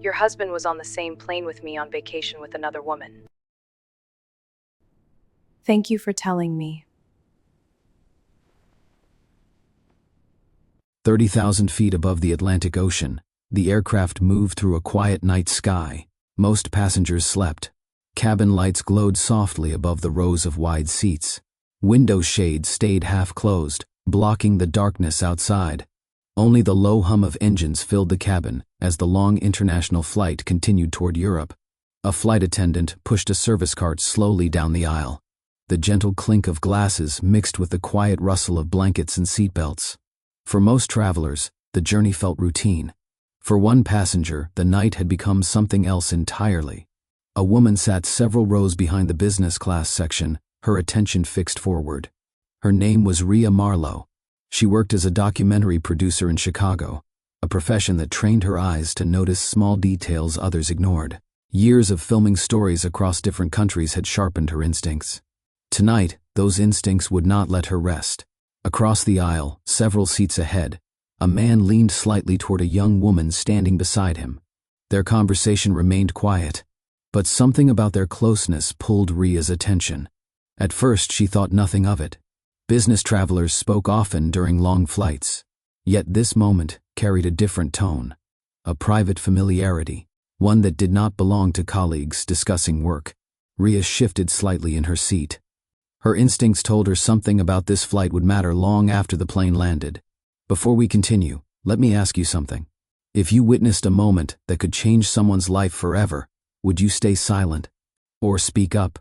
Your husband was on the same plane with me on vacation with another woman. Thank you for telling me. 30,000 feet above the Atlantic Ocean, the aircraft moved through a quiet night sky. Most passengers slept. Cabin lights glowed softly above the rows of wide seats. Window shades stayed half closed, blocking the darkness outside. Only the low hum of engines filled the cabin as the long international flight continued toward Europe. A flight attendant pushed a service cart slowly down the aisle. The gentle clink of glasses mixed with the quiet rustle of blankets and seatbelts. For most travelers, the journey felt routine. For one passenger, the night had become something else entirely. A woman sat several rows behind the business class section, her attention fixed forward. Her name was Rhea Marlowe. She worked as a documentary producer in Chicago, a profession that trained her eyes to notice small details others ignored. Years of filming stories across different countries had sharpened her instincts. Tonight, those instincts would not let her rest. Across the aisle, several seats ahead, a man leaned slightly toward a young woman standing beside him. Their conversation remained quiet, but something about their closeness pulled Rhea's attention. At first, she thought nothing of it. Business travelers spoke often during long flights. Yet this moment carried a different tone, a private familiarity, one that did not belong to colleagues discussing work. Rhea shifted slightly in her seat. Her instincts told her something about this flight would matter long after the plane landed. Before we continue, let me ask you something. If you witnessed a moment that could change someone's life forever, would you stay silent or speak up?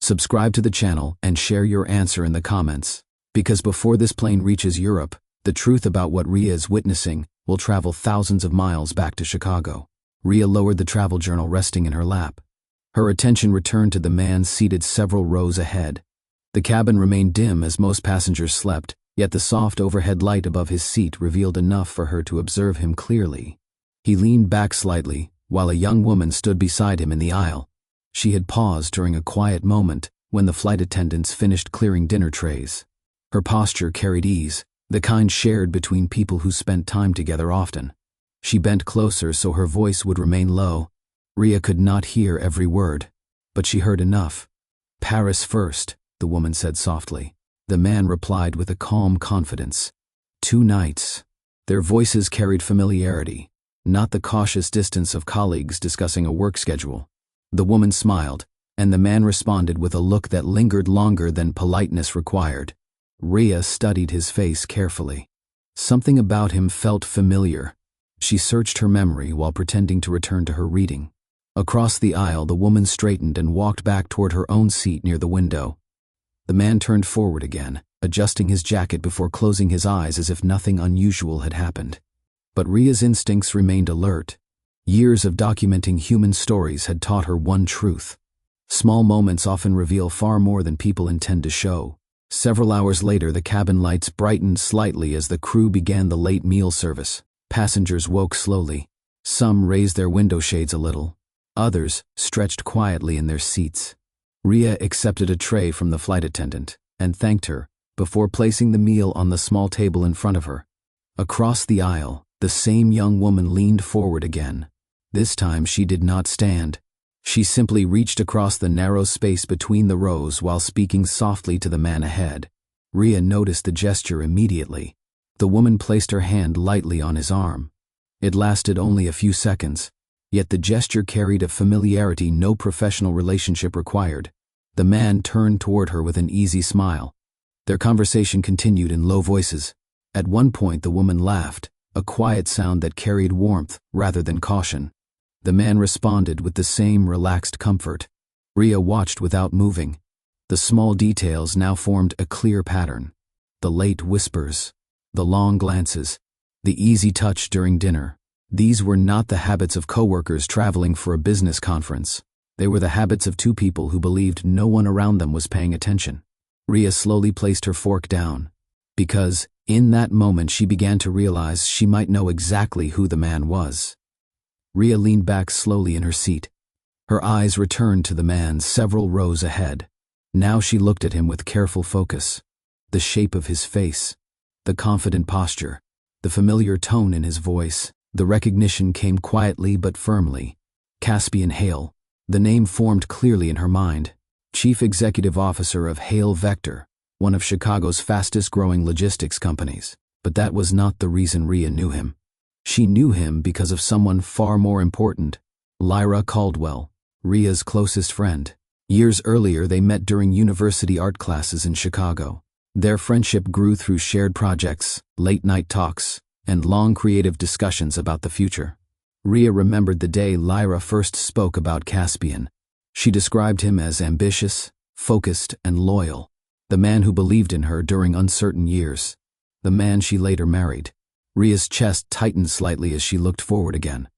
Subscribe to the channel and share your answer in the comments, because before this plane reaches Europe, the truth about what Rhea is witnessing will travel thousands of miles back to Chicago. Rhea lowered the travel journal resting in her lap. Her attention returned to the man seated several rows ahead. The cabin remained dim as most passengers slept, yet the soft overhead light above his seat revealed enough for her to observe him clearly. He leaned back slightly, while a young woman stood beside him in the aisle. She had paused during a quiet moment when the flight attendants finished clearing dinner trays. Her posture carried ease, the kind shared between people who spent time together often. She bent closer so her voice would remain low. Rhea could not hear every word, but she heard enough. "Paris first," the woman said softly. The man replied with a calm confidence. "2 nights." Their voices carried familiarity, not the cautious distance of colleagues discussing a work schedule. The woman smiled, and the man responded with a look that lingered longer than politeness required. Rhea studied his face carefully. Something about him felt familiar. She searched her memory while pretending to return to her reading. Across the aisle, the woman straightened and walked back toward her own seat near the window. The man turned forward again, adjusting his jacket before closing his eyes as if nothing unusual had happened. But Rhea's instincts remained alert. Years of documenting human stories had taught her one truth. Small moments often reveal far more than people intend to show. Several hours later, the cabin lights brightened slightly as the crew began the late meal service. Passengers woke slowly. Some raised their window shades a little. Others stretched quietly in their seats. Rhea accepted a tray from the flight attendant and thanked her before placing the meal on the small table in front of her. Across the aisle, the same young woman leaned forward again. This time she did not stand. She simply reached across the narrow space between the rows while speaking softly to the man ahead. Rhea noticed the gesture immediately. The woman placed her hand lightly on his arm. It lasted only a few seconds, yet the gesture carried a familiarity no professional relationship required. The man turned toward her with an easy smile. Their conversation continued in low voices. At one point the woman laughed, a quiet sound that carried warmth rather than caution. The man responded with the same relaxed comfort. Rhea watched without moving. The small details now formed a clear pattern. The late whispers, the long glances, the easy touch during dinner. These were not the habits of coworkers traveling for a business conference. They were the habits of 2 people who believed no one around them was paying attention. Rhea slowly placed her fork down, because in that moment she began to realize she might know exactly who the man was. Rhea leaned back slowly in her seat. Her eyes returned to the man several rows ahead. Now she looked at him with careful focus. The shape of his face, the confident posture, the familiar tone in his voice. The recognition came quietly but firmly. Caspian Hale. The name formed clearly in her mind. Chief Executive Officer of Hale Vector, one of Chicago's fastest-growing logistics companies. But that was not the reason Rhea knew him. She knew him because of someone far more important, Lyra Caldwell, Rhea's closest friend. Years earlier, they met during university art classes in Chicago. Their friendship grew through shared projects, late-night talks, and long creative discussions about the future. Rhea remembered the day Lyra first spoke about Caspian. She described him as ambitious, focused, and loyal, the man who believed in her during uncertain years, the man she later married. Rhea's chest tightened slightly as she looked forward again.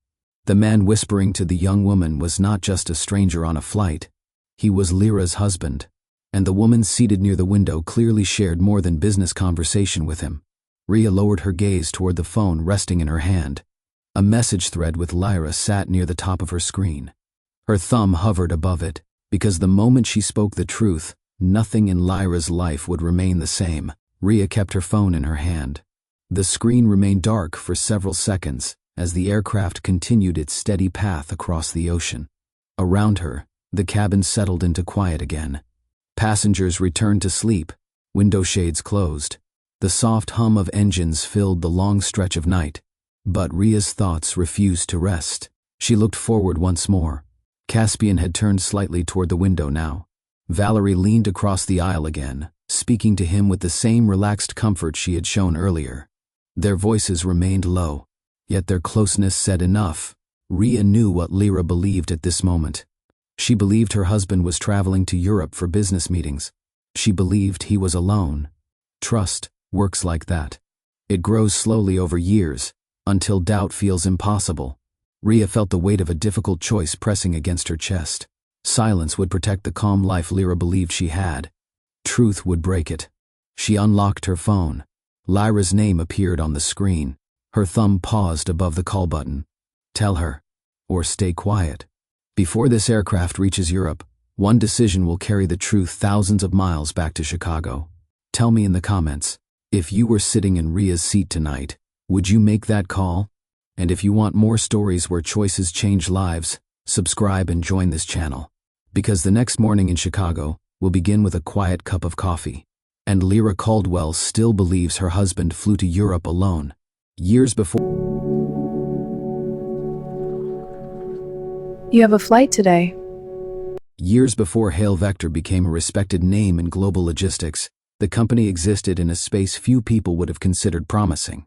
The man whispering to the young woman was not just a stranger on a flight. He was Lyra's husband, and the woman seated near the window clearly shared more than business conversation with him. Rhea lowered her gaze toward the phone resting in her hand. A message thread with Lyra sat near the top of her screen. Her thumb hovered above it, because the moment she spoke the truth, nothing in Lyra's life would remain the same. Rhea kept her phone in her hand. The screen remained dark for several seconds as the aircraft continued its steady path across the ocean. Around her, the cabin settled into quiet again. Passengers returned to sleep, window shades closed. The soft hum of engines filled the long stretch of night. But Rhea's thoughts refused to rest. She looked forward once more. Caspian had turned slightly toward the window now. Valerie leaned across the aisle again, speaking to him with the same relaxed comfort she had shown earlier. Their voices remained low, yet their closeness said enough. Rhea knew what Lyra believed at this moment. She believed her husband was traveling to Europe for business meetings. She believed he was alone. Trust works like that. It grows slowly over years, until doubt feels impossible. Rhea felt the weight of a difficult choice pressing against her chest. Silence would protect the calm life Lyra believed she had. Truth would break it. She unlocked her phone. Lyra's name appeared on the screen. Her thumb paused above the call button. Tell her, or stay quiet. Before this aircraft reaches Europe, one decision will carry the truth thousands of miles back to Chicago. Tell me in the comments, if you were sitting in Rhea's seat tonight, would you make that call? And if you want more stories where choices change lives, subscribe and join this channel. Because the next morning in Chicago will begin with a quiet cup of coffee. And Lyra Caldwell still believes her husband flew to Europe alone. Years before. You have a flight today. Years before Hale Vector became a respected name in global logistics, the company existed in a space few people would have considered promising.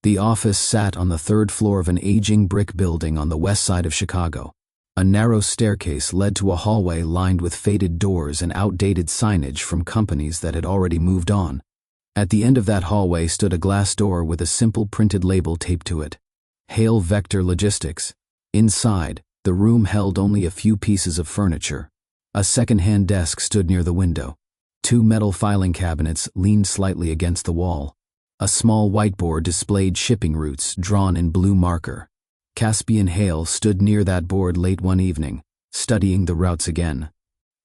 The office sat on the third floor of an aging brick building on the west side of Chicago. A narrow staircase led to a hallway lined with faded doors and outdated signage from companies that had already moved on. At the end of that hallway stood a glass door with a simple printed label taped to it. Hale Vector Logistics. Inside, the room held only a few pieces of furniture. A second-hand desk stood near the window. Two metal filing cabinets leaned slightly against the wall. A small whiteboard displayed shipping routes drawn in blue marker. Caspian Hale stood near that board late one evening, studying the routes again.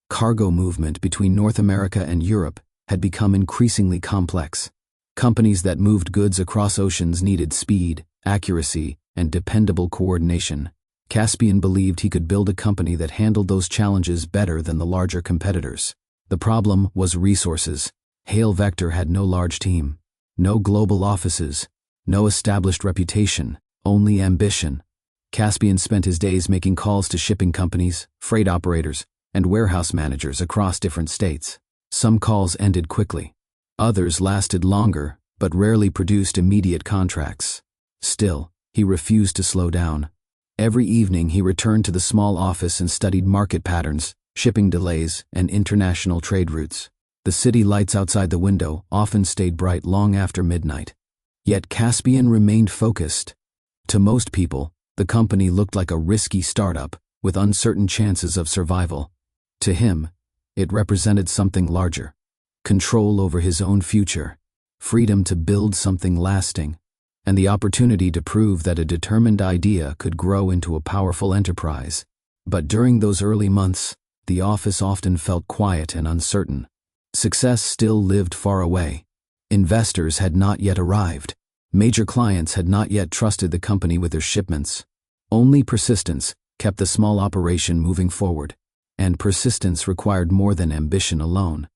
Cargo movement between North America and Europe had become increasingly complex. Companies that moved goods across oceans needed speed, accuracy, and dependable coordination. Caspian believed he could build a company that handled those challenges better than the larger competitors. The problem was resources. Hale Vector had no large team. No global offices, no established reputation, only ambition. Caspian spent his days making calls to shipping companies, freight operators, and warehouse managers across different states. Some calls ended quickly. Others lasted longer, but rarely produced immediate contracts. Still, he refused to slow down. Every evening he returned to the small office and studied market patterns, shipping delays, and international trade routes. The city lights outside the window often stayed bright long after midnight. Yet Caspian remained focused. To most people, the company looked like a risky startup with uncertain chances of survival. To him, it represented something larger. Control over his own future, freedom to build something lasting, and the opportunity to prove that a determined idea could grow into a powerful enterprise. But during those early months, the office often felt quiet and uncertain. Success still lived far away. Investors had not yet arrived. Major clients had not yet trusted the company with their shipments. Only persistence kept the small operation moving forward, and persistence required more than ambition alone.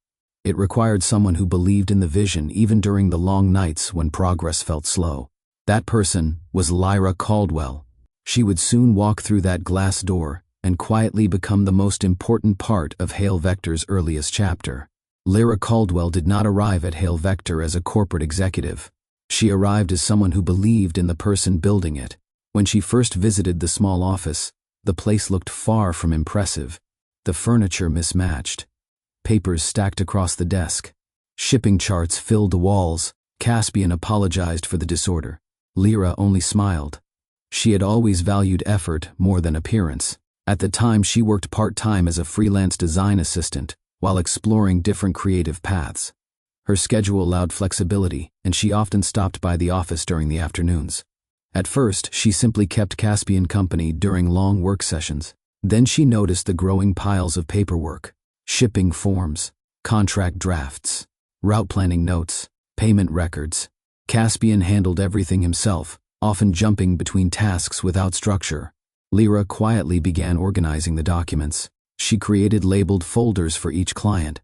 It required someone who believed in the vision even during the long nights when progress felt slow. That person was Lyra Caldwell. She would soon walk through that glass door and quietly become the most important part of Hale Vector's earliest chapter. Lyra Caldwell did not arrive at Hale Vector as a corporate executive. She arrived as someone who believed in the person building it. When she first visited the small office, the place looked far from impressive. The furniture mismatched. Papers stacked across the desk. Shipping charts filled the walls. Caspian apologized for the disorder. Lyra only smiled. She had always valued effort more than appearance. At the time, she worked part-time as a freelance design assistant while exploring different creative paths. Her schedule allowed flexibility, and she often stopped by the office during the afternoons. At first, she simply kept Caspian company during long work sessions. Then she noticed the growing piles of paperwork, shipping forms, contract drafts, route planning notes, payment records. Caspian handled everything himself, often jumping between tasks without structure. Lyra quietly began organizing the documents. She created labeled folders for each client.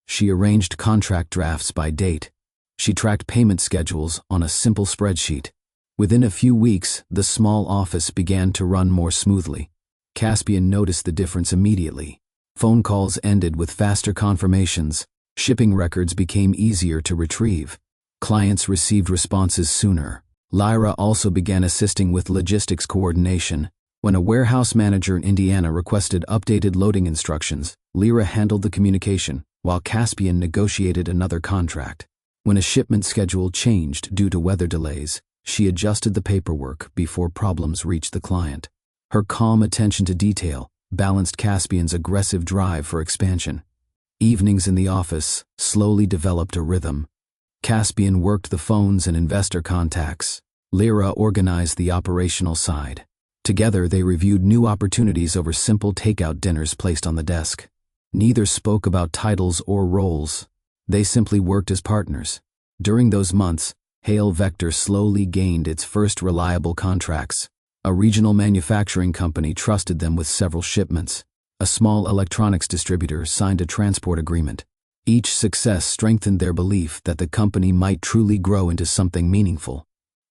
She arranged contract drafts by date. She tracked payment schedules on a simple spreadsheet. Within a few weeks, the small office began to run more smoothly. Caspian noticed the difference immediately. Phone calls ended with faster confirmations. Shipping records became easier to retrieve. Clients received responses sooner. Lyra also began assisting with logistics coordination. When a warehouse manager in Indiana requested updated loading instructions, Lyra handled the communication, while Caspian negotiated another contract. When a shipment schedule changed due to weather delays, she adjusted the paperwork before problems reached the client. Her calm attention to detail balanced Caspian's aggressive drive for expansion. Evenings in the office slowly developed a rhythm. Caspian worked the phones and investor contacts. Lyra organized the operational side. Together, they reviewed new opportunities over simple takeout dinners placed on the desk. Neither spoke about titles or roles. They simply worked as partners. During those months, Hale Vector slowly gained its first reliable contracts. A regional manufacturing company trusted them with several shipments. A small electronics distributor signed a transport agreement. Each success strengthened their belief that the company might truly grow into something meaningful.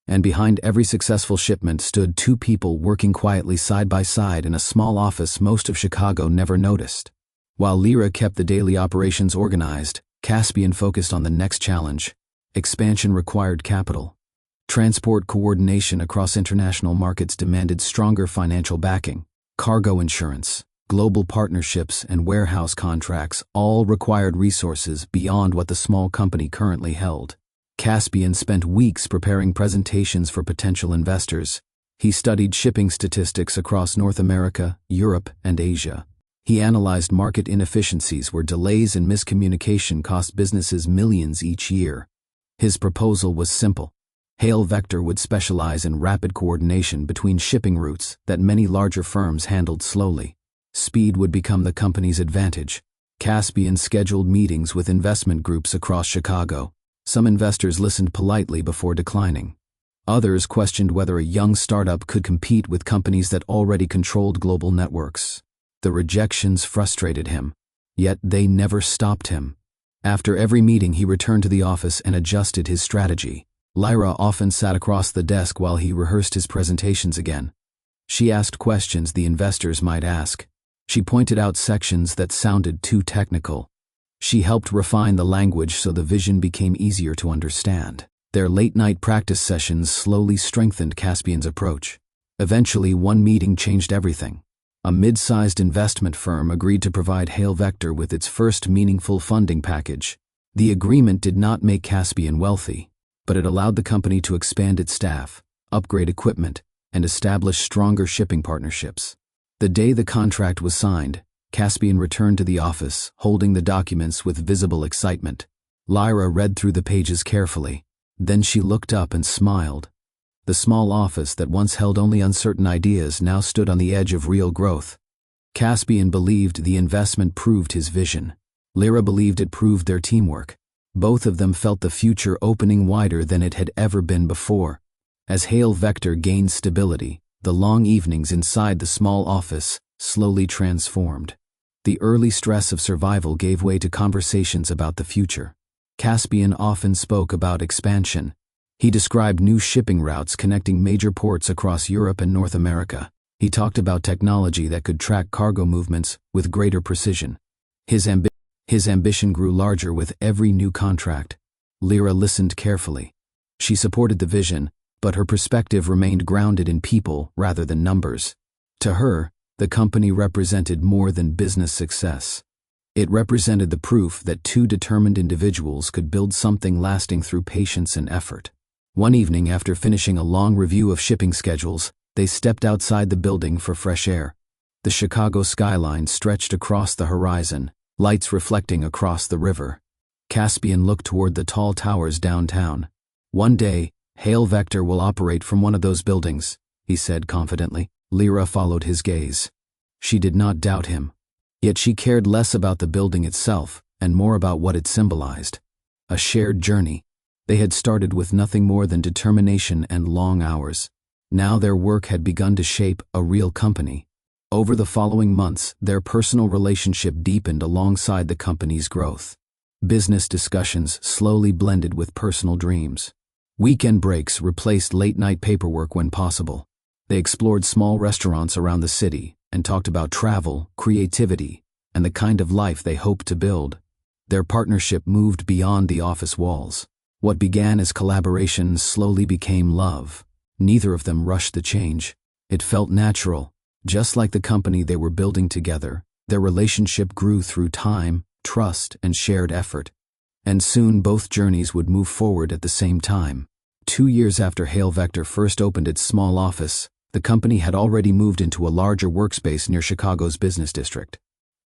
And behind every successful shipment stood two people working quietly side by side in a small office most of Chicago never noticed. While Lyra kept the daily operations organized, Caspian focused on the next challenge. Expansion required capital. Transport coordination across international markets demanded stronger financial backing. Cargo insurance, global partnerships, and warehouse contracts all required resources beyond what the small company currently held. Caspian spent weeks preparing presentations for potential investors. He studied shipping statistics across North America, Europe, and Asia. He analyzed market inefficiencies where delays and miscommunication cost businesses millions each year. His proposal was simple. Hale Vector would specialize in rapid coordination between shipping routes that many larger firms handled slowly. Speed would become the company's advantage. Caspian scheduled meetings with investment groups across Chicago. Some investors listened politely before declining. Others questioned whether a young startup could compete with companies that already controlled global networks. The rejections frustrated him, yet they never stopped him. After every meeting, he returned to the office and adjusted his strategy. Lyra often sat across the desk while he rehearsed his presentations again. She asked questions the investors might ask. She pointed out sections that sounded too technical. She helped refine the language so the vision became easier to understand. Their late-night practice sessions slowly strengthened Caspian's approach. Eventually, one meeting changed everything. A mid-sized investment firm agreed to provide Hale Vector with its first meaningful funding package. The agreement did not make Caspian wealthy, but it allowed the company to expand its staff, upgrade equipment, and establish stronger shipping partnerships. The day the contract was signed, Caspian returned to the office, holding the documents with visible excitement. Lyra read through the pages carefully. Then she looked up and smiled. The small office that once held only uncertain ideas now stood on the edge of real growth. Caspian believed the investment proved his vision. Lyra believed it proved their teamwork. Both of them felt the future opening wider than it had ever been before. As Hail Vector gained stability, the long evenings inside the small office slowly transformed. The early stress of survival gave way to conversations about the future. Caspian often spoke about expansion. He described new shipping routes connecting major ports across Europe and North America. He talked about technology that could track cargo movements with greater precision. His ambition grew larger with every new contract. Lyra listened carefully. She supported the vision, but her perspective remained grounded in people rather than numbers. To her, the company represented more than business success. It represented the proof that two determined individuals could build something lasting through patience and effort. One evening, after finishing a long review of shipping schedules, they stepped outside the building for fresh air. The Chicago skyline stretched across the horizon, lights reflecting across the river. Caspian looked toward the tall towers downtown. "One day, Hail Vector will operate from one of those buildings," he said confidently. Lyra followed his gaze. She did not doubt him. Yet she cared less about the building itself and more about what it symbolized. A shared journey. They had started with nothing more than determination and long hours. Now their work had begun to shape a real company. Over the following months, their personal relationship deepened alongside the company's growth. Business discussions slowly blended with personal dreams. Weekend breaks replaced late-night paperwork when possible. They explored small restaurants around the city and talked about travel, creativity, and the kind of life they hoped to build. Their partnership moved beyond the office walls. What began as collaboration slowly became love. Neither of them rushed the change. It felt natural. Just like the company they were building together, their relationship grew through time, trust, and shared effort. And soon both journeys would move forward at the same time. 2 years after Hail Vector first opened its small office, the company had already moved into a larger workspace near Chicago's business district.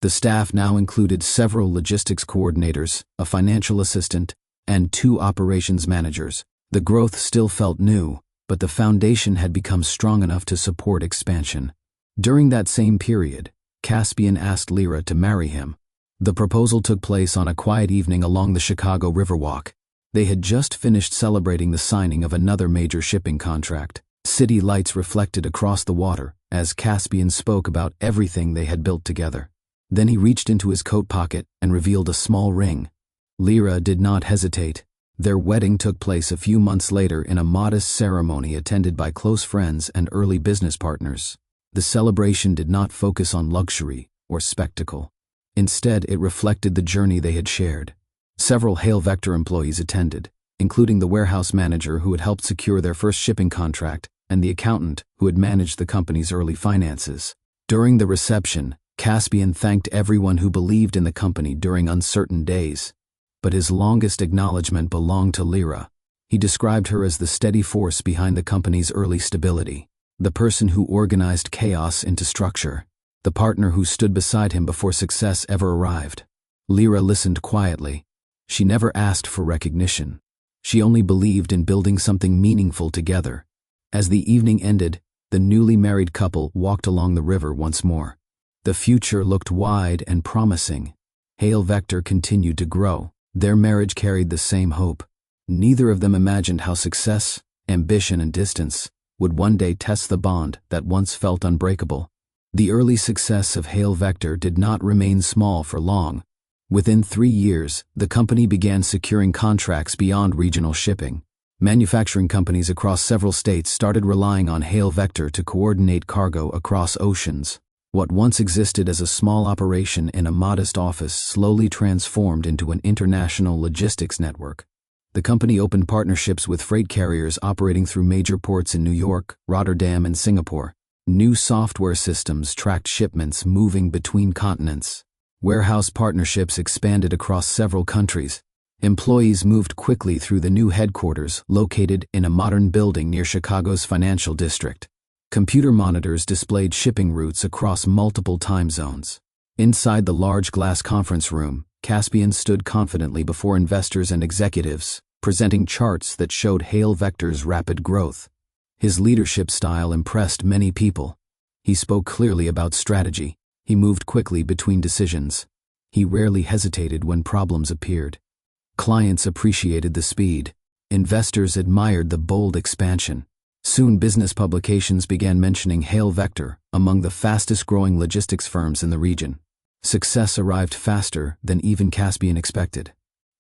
The staff now included several logistics coordinators, a financial assistant, and 2 operations managers. The growth still felt new, but the foundation had become strong enough to support expansion. During that same period, Caspian asked Lyra to marry him. The proposal took place on a quiet evening along the Chicago Riverwalk. They had just finished celebrating the signing of another major shipping contract. City lights reflected across the water as Caspian spoke about everything they had built together. Then he reached into his coat pocket and revealed a small ring. Lyra did not hesitate. Their wedding took place a few months later in a modest ceremony attended by close friends and early business partners. The celebration did not focus on luxury or spectacle. Instead, it reflected the journey they had shared. Several Hail Vector employees attended, including the warehouse manager who had helped secure their first shipping contract and the accountant who had managed the company's early finances. During the reception, Caspian thanked everyone who believed in the company during uncertain days. But his longest acknowledgement belonged to Lyra. He described her as the steady force behind the company's early stability, the person who organized chaos into structure, the partner who stood beside him before success ever arrived. Lyra listened quietly. She never asked for recognition. She only believed in building something meaningful together. As the evening ended, the newly married couple walked along the river once more. The future looked wide and promising. Hail Vector continued to grow. Their marriage carried the same hope. Neither of them imagined how success, ambition, and distance would one day test the bond that once felt unbreakable. The early success of Hail Vector did not remain small for long. Within 3 years, the company began securing contracts beyond regional shipping. Manufacturing companies across several states started relying on Hail Vector to coordinate cargo across oceans. What once existed as a small operation in a modest office slowly transformed into an international logistics network. The company opened partnerships with freight carriers operating through major ports in New York, Rotterdam, and Singapore. New software systems tracked shipments moving between continents. Warehouse partnerships expanded across several countries. Employees moved quickly through the new headquarters located in a modern building near Chicago's financial district. Computer monitors displayed shipping routes across multiple time zones. Inside the large glass conference room, Caspian stood confidently before investors and executives, presenting charts that showed Hail Vector's rapid growth. His leadership style impressed many people. He spoke clearly about strategy. He moved quickly between decisions. He rarely hesitated when problems appeared. Clients appreciated the speed. Investors admired the bold expansion. Soon business publications began mentioning Hail Vector among the fastest-growing logistics firms in the region. Success arrived faster than even Caspian expected.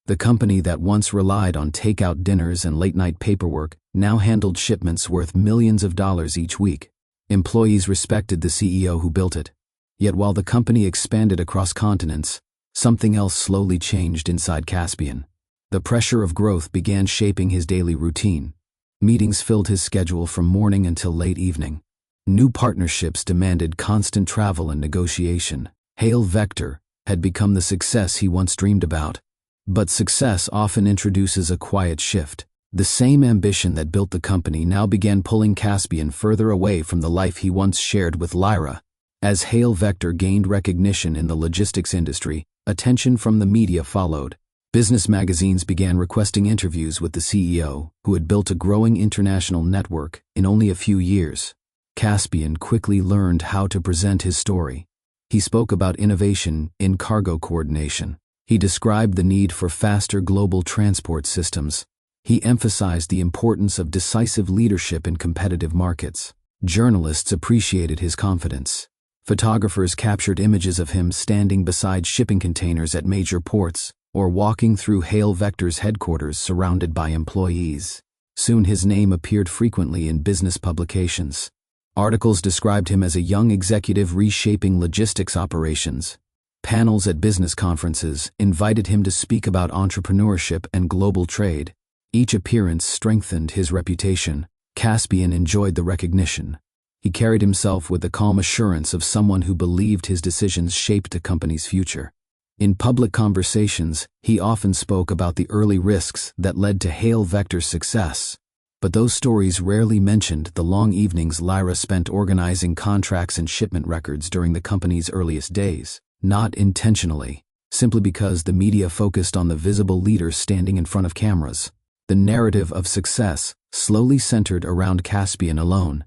The company that once relied on takeout dinners and late-night paperwork now handled shipments worth millions of dollars each week. Employees respected the CEO who built it. Yet while the company expanded across continents, something else slowly changed inside Caspian. The pressure of growth began shaping his daily routine. Meetings filled his schedule from morning until late evening. New partnerships demanded constant travel and negotiation. Hail Vector had become the success he once dreamed about. But success often introduces a quiet shift. The same ambition that built the company now began pulling Caspian further away from the life he once shared with Lyra. As Hail Vector gained recognition in the logistics industry, attention from the media followed. Business magazines began requesting interviews with the CEO, who had built a growing international network in only a few years. Caspian quickly learned how to present his story. He spoke about innovation in cargo coordination. He described the need for faster global transport systems. He emphasized the importance of decisive leadership in competitive markets. Journalists appreciated his confidence. Photographers captured images of him standing beside shipping containers at major ports, or walking through Hail Vector's headquarters surrounded by employees. Soon his name appeared frequently in business publications. Articles described him as a young executive reshaping logistics operations. Panels at business conferences invited him to speak about entrepreneurship and global trade. Each appearance strengthened his reputation. Caspian enjoyed the recognition. He carried himself with the calm assurance of someone who believed his decisions shaped a company's future. In public conversations, he often spoke about the early risks that led to Hail Vector's success. But those stories rarely mentioned the long evenings Lyra spent organizing contracts and shipment records during the company's earliest days. Not intentionally, simply because the media focused on the visible leader standing in front of cameras. The narrative of success slowly centered around Caspian alone.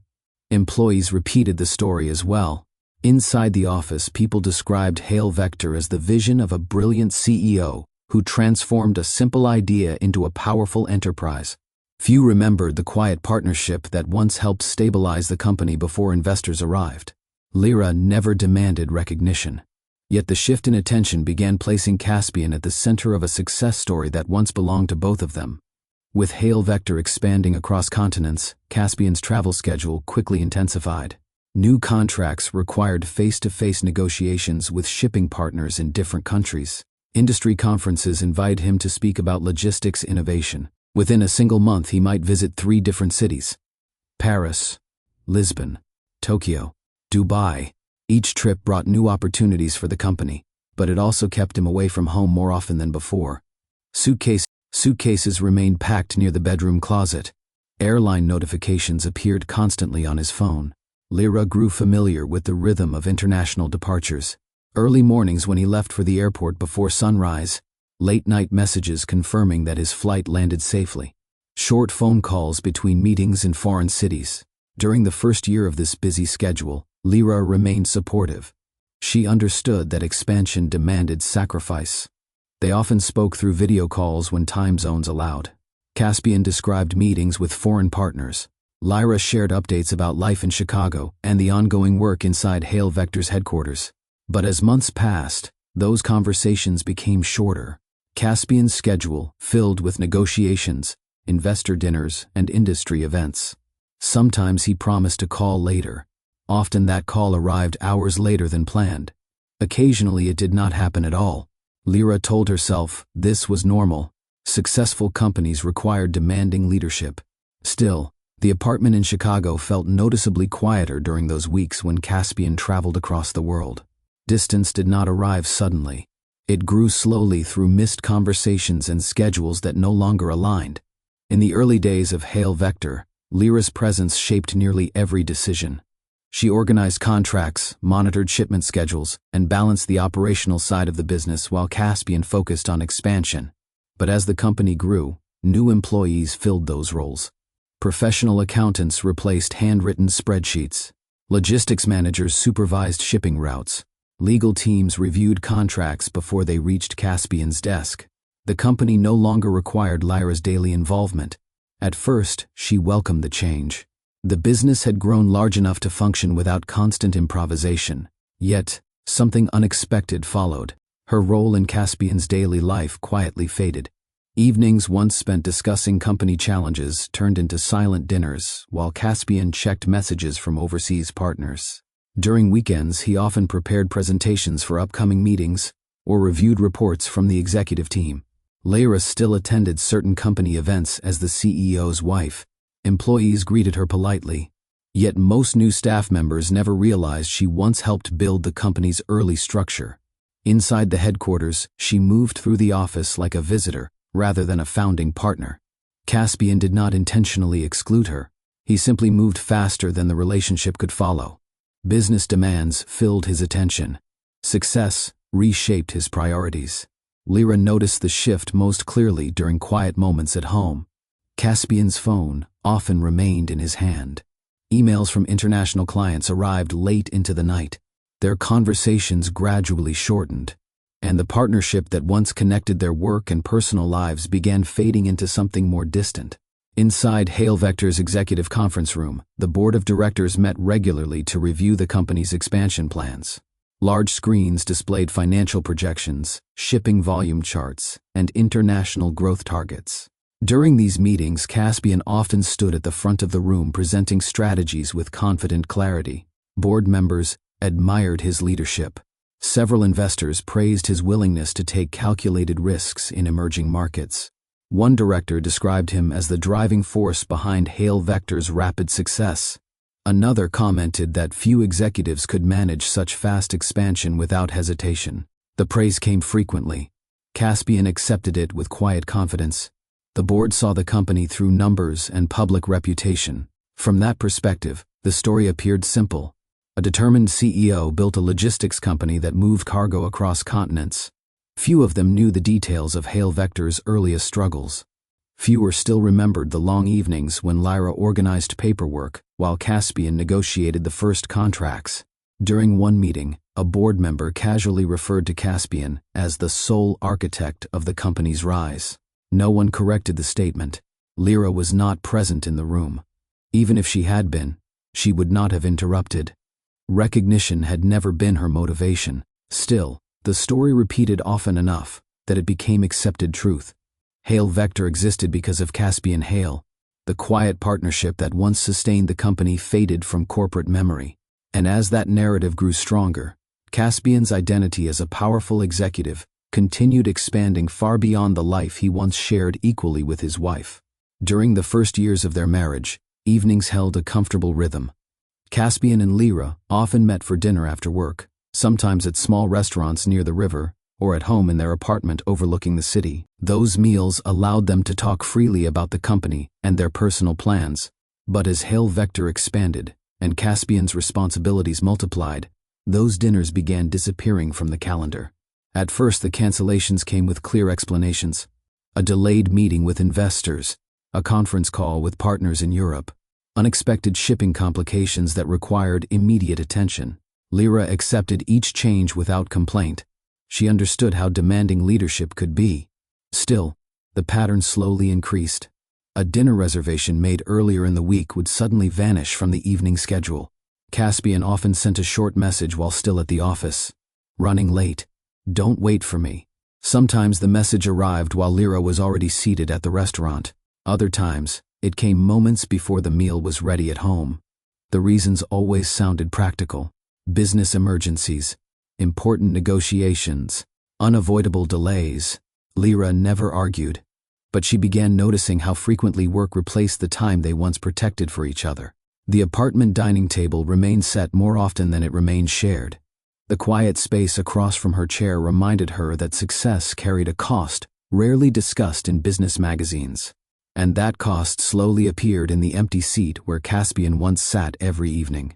Employees repeated the story as well. Inside the office, people described Hail Vector as the vision of a brilliant CEO who transformed a simple idea into a powerful enterprise. Few remembered the quiet partnership that once helped stabilize the company before investors arrived. Lyra never demanded recognition. Yet the shift in attention began placing Caspian at the center of a success story that once belonged to both of them. With Hail Vector expanding across continents, Caspian's travel schedule quickly intensified. New contracts required face-to-face negotiations with shipping partners in different countries. Industry conferences invited him to speak about logistics innovation. Within a single month, he might visit 3 different cities: Paris, Lisbon, Tokyo, Dubai. Each trip brought new opportunities for the company, but it also kept him away from home more often than before. Suitcases remained packed near the bedroom closet. Airline notifications appeared constantly on his phone. Lyra grew familiar with the rhythm of international departures. Early mornings when he left for the airport before sunrise, late-night messages confirming that his flight landed safely. Short phone calls between meetings in foreign cities. During the first year of this busy schedule, Lyra remained supportive. She understood that expansion demanded sacrifice. They often spoke through video calls when time zones allowed. Caspian described meetings with foreign partners. Lyra shared updates about life in Chicago and the ongoing work inside Hail Vector's headquarters. But as months passed, those conversations became shorter. Caspian's schedule filled with negotiations, investor dinners, and industry events. Sometimes he promised to call later. Often that call arrived hours later than planned. Occasionally it did not happen at all. Lyra told herself this was normal. Successful companies required demanding leadership. Still, the apartment in Chicago felt noticeably quieter during those weeks when Caspian traveled across the world. Distance did not arrive suddenly. It grew slowly through missed conversations and schedules that no longer aligned. In the early days of Hail Vector, Lyra's presence shaped nearly every decision. She organized contracts, monitored shipment schedules, and balanced the operational side of the business while Caspian focused on expansion. But as the company grew, new employees filled those roles. Professional accountants replaced handwritten spreadsheets. Logistics managers supervised shipping routes. Legal teams reviewed contracts before they reached Caspian's desk. The company no longer required Lyra's daily involvement. At first, she welcomed the change. The business had grown large enough to function without constant improvisation. Yet, something unexpected followed. Her role in Caspian's daily life quietly faded. Evenings once spent discussing company challenges turned into silent dinners while Caspian checked messages from overseas partners. During weekends, he often prepared presentations for upcoming meetings or reviewed reports from the executive team. Lyra still attended certain company events as the CEO's wife. Employees greeted her politely. Yet most new staff members never realized she once helped build the company's early structure. Inside the headquarters, she moved through the office like a visitor rather than a founding partner. Caspian did not intentionally exclude her. He simply moved faster than the relationship could follow. Business demands filled his attention. Success reshaped his priorities. Lyra noticed the shift most clearly during quiet moments at home. Caspian's phone often remained in his hand. Emails from international clients arrived late into the night. Their conversations gradually shortened, and the partnership that once connected their work and personal lives began fading into something more distant. Inside Hale Vector's executive conference room, the board of directors met regularly to review the company's expansion plans. Large screens displayed financial projections, shipping volume charts, and international growth targets. During these meetings, Caspian often stood at the front of the room presenting strategies with confident clarity. Board members admired his leadership. Several investors praised his willingness to take calculated risks in emerging markets. One director described him as the driving force behind Hale Vector's rapid success. Another commented that few executives could manage such fast expansion without hesitation. The praise came frequently. Caspian accepted it with quiet confidence. The board saw the company through numbers and public reputation. From that perspective, the story appeared simple. A determined CEO built a logistics company that moved cargo across continents. Few of them knew the details of Hale Vector's earliest struggles. Fewer still remembered the long evenings when Lyra organized paperwork while Caspian negotiated the first contracts. During one meeting, a board member casually referred to Caspian as the sole architect of the company's rise. No one corrected the statement. Lyra was not present in the room. Even if she had been, she would not have interrupted. Recognition had never been her motivation. Still, the story repeated often enough that it became accepted truth. Hale Vector existed because of Caspian Hale. The quiet partnership that once sustained the company faded from corporate memory. And as that narrative grew stronger, Caspian's identity as a powerful executive continued expanding far beyond the life he once shared equally with his wife. During the first years of their marriage, evenings held a comfortable rhythm. Caspian and Lyra often met for dinner after work, sometimes at small restaurants near the river, or at home in their apartment overlooking the city. Those meals allowed them to talk freely about the company and their personal plans. But as Hale Vector expanded, and Caspian's responsibilities multiplied, those dinners began disappearing from the calendar. At first, the cancellations came with clear explanations. A delayed meeting with investors, a conference call with partners in Europe, unexpected shipping complications that required immediate attention. Lyra accepted each change without complaint. She understood how demanding leadership could be. Still, the pattern slowly increased. A dinner reservation made earlier in the week would suddenly vanish from the evening schedule. Caspian often sent a short message while still at the office. "Running late. Don't wait for me." Sometimes the message arrived while Lyra was already seated at the restaurant. Other times, it came moments before the meal was ready at home. The reasons always sounded practical. Business emergencies, important negotiations, unavoidable delays. Lyra never argued, but she began noticing how frequently work replaced the time they once protected for each other. The apartment dining table remained set more often than it remained shared. The quiet space across from her chair reminded her that success carried a cost rarely discussed in business magazines. And that cost slowly appeared in the empty seat where Caspian once sat every evening.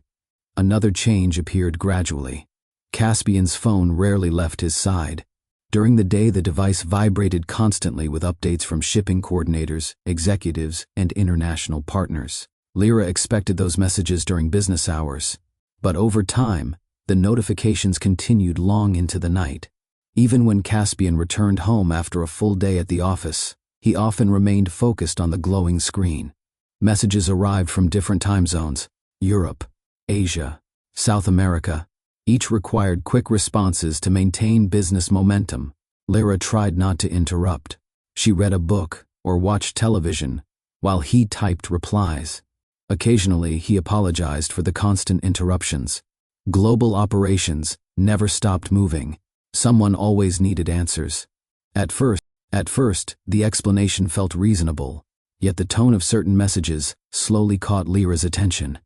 Another change appeared gradually. Caspian's phone rarely left his side. During the day, the device vibrated constantly with updates from shipping coordinators, executives, and international partners. Lyra expected those messages during business hours, but over time, the notifications continued long into the night. Even when Caspian returned home after a full day at the office, he often remained focused on the glowing screen. Messages arrived from different time zones: Europe, Asia, South America. Each required quick responses to maintain business momentum. Lyra tried not to interrupt. She read a book or watched television while he typed replies. Occasionally, he apologized for the constant interruptions. Global operations never stopped moving. Someone always needed answers. At first, the explanation felt reasonable, yet the tone of certain messages slowly caught Lyra's attention.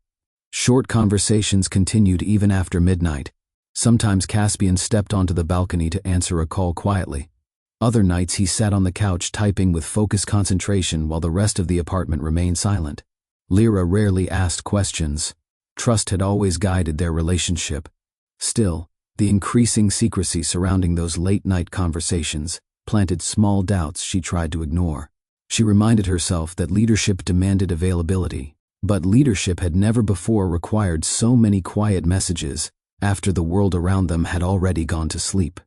Short conversations continued even after midnight. Sometimes Caspian stepped onto the balcony to answer a call quietly. Other nights he sat on the couch typing with focused concentration while the rest of the apartment remained silent. Lyra rarely asked questions. Trust had always guided their relationship. Still, the increasing secrecy surrounding those late-night conversations planted small doubts she tried to ignore. She reminded herself that leadership demanded availability, but leadership had never before required so many quiet messages after the world around them had already gone to sleep.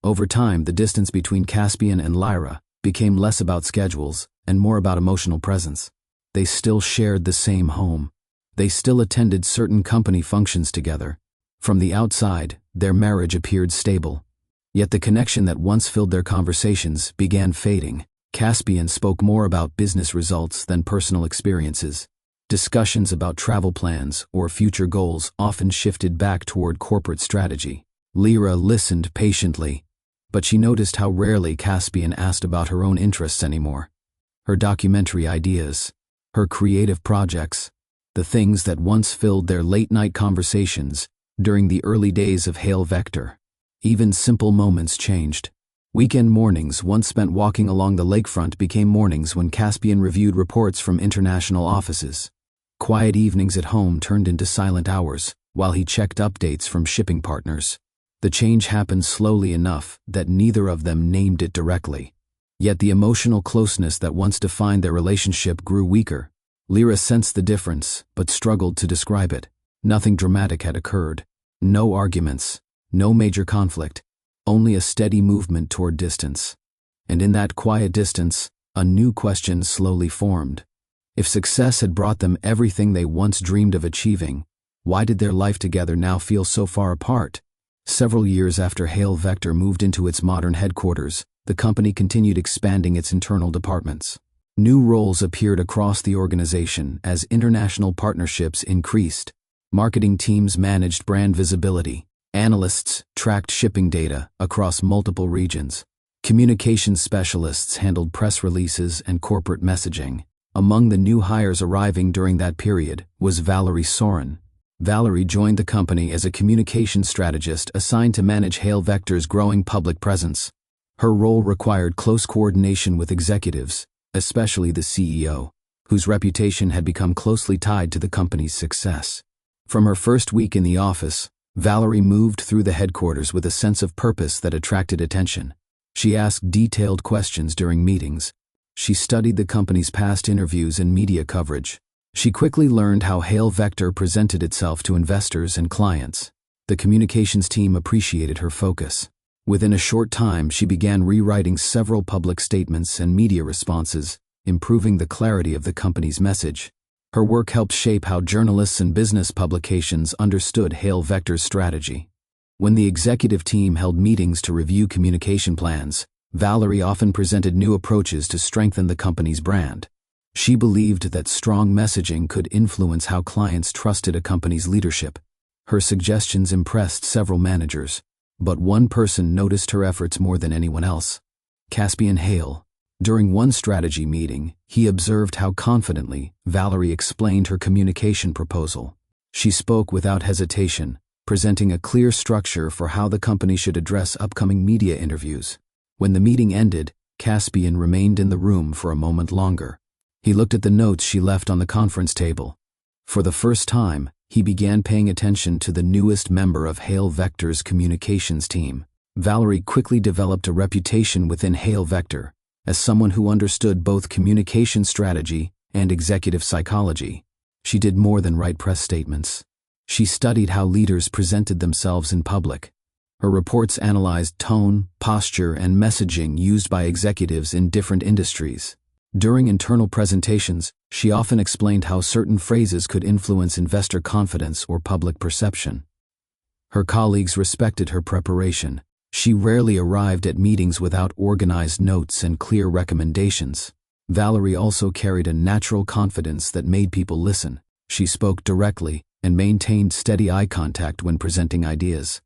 Over time, the distance between Caspian and Lyra became less about schedules and more about emotional presence. They still shared the same home. They still attended certain company functions together. From the outside, their marriage appeared stable. Yet the connection that once filled their conversations began fading. Caspian spoke more about business results than personal experiences. Discussions about travel plans or future goals often shifted back toward corporate strategy. Lyra listened patiently, but she noticed how rarely Caspian asked about her own interests anymore. Her documentary ideas, her creative projects, the things that once filled their late-night conversations during the early days of Hail Vector. Even simple moments changed. Weekend mornings once spent walking along the lakefront became mornings when Caspian reviewed reports from international offices. Quiet evenings at home turned into silent hours while he checked updates from shipping partners. The change happened slowly enough that neither of them named it directly. Yet the emotional closeness that once defined their relationship grew weaker. Lyra sensed the difference, but struggled to describe it. Nothing dramatic had occurred. No arguments, no major conflict, only a steady movement toward distance. And in that quiet distance, a new question slowly formed. If success had brought them everything they once dreamed of achieving, why did their life together now feel so far apart? Several years after Hail Vector moved into its modern headquarters, the company continued expanding its internal departments. New roles appeared across the organization as international partnerships increased. Marketing teams managed brand visibility. Analysts tracked shipping data across multiple regions. Communications specialists handled press releases and corporate messaging. Among the new hires arriving during that period was Valerie Soren. Valerie joined the company as a communications strategist assigned to manage Hail Vector's growing public presence. Her role required close coordination with executives, especially the CEO, whose reputation had become closely tied to the company's success. From her first week in the office, Valerie moved through the headquarters with a sense of purpose that attracted attention. She asked detailed questions during meetings. She studied the company's past interviews and media coverage. She quickly learned how Hail Vector presented itself to investors and clients. The communications team appreciated her focus. Within a short time, she began rewriting several public statements and media responses, improving the clarity of the company's message. Her work helped shape how journalists and business publications understood Hail Vector's strategy. When the executive team held meetings to review communication plans, Valerie often presented new approaches to strengthen the company's brand. She believed that strong messaging could influence how clients trusted a company's leadership. Her suggestions impressed several managers, but one person noticed her efforts more than anyone else: Caspian Hale. During one strategy meeting, he observed how confidently Valerie explained her communication proposal. She spoke without hesitation, presenting a clear structure for how the company should address upcoming media interviews. When the meeting ended, Caspian remained in the room for a moment longer. He looked at the notes she left on the conference table. For the first time, he began paying attention to the newest member of Hail Vector's communications team. Valerie quickly developed a reputation within Hail Vector as someone who understood both communication strategy and executive psychology. She did more than write press statements. She studied how leaders presented themselves in public. Her reports analyzed tone, posture, and messaging used by executives in different industries. During internal presentations, she often explained how certain phrases could influence investor confidence or public perception. Her colleagues respected her preparation. She rarely arrived at meetings without organized notes and clear recommendations. Valerie also carried a natural confidence that made people listen. She spoke directly and maintained steady eye contact when presenting ideas.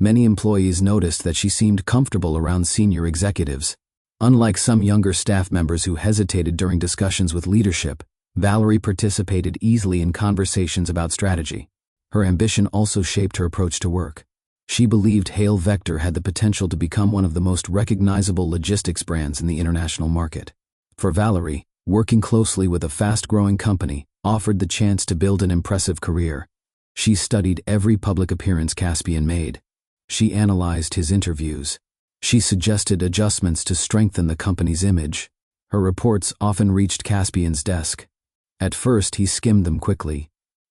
Many employees noticed that she seemed comfortable around senior executives. Unlike some younger staff members who hesitated during discussions with leadership, Valerie participated easily in conversations about strategy. Her ambition also shaped her approach to work. She believed Hale Vector had the potential to become one of the most recognizable logistics brands in the international market. For Valerie, working closely with a fast-growing company offered the chance to build an impressive career. She studied every public appearance Caspian made. She analyzed his interviews. She suggested adjustments to strengthen the company's image. Her reports often reached Caspian's desk. At first, he skimmed them quickly,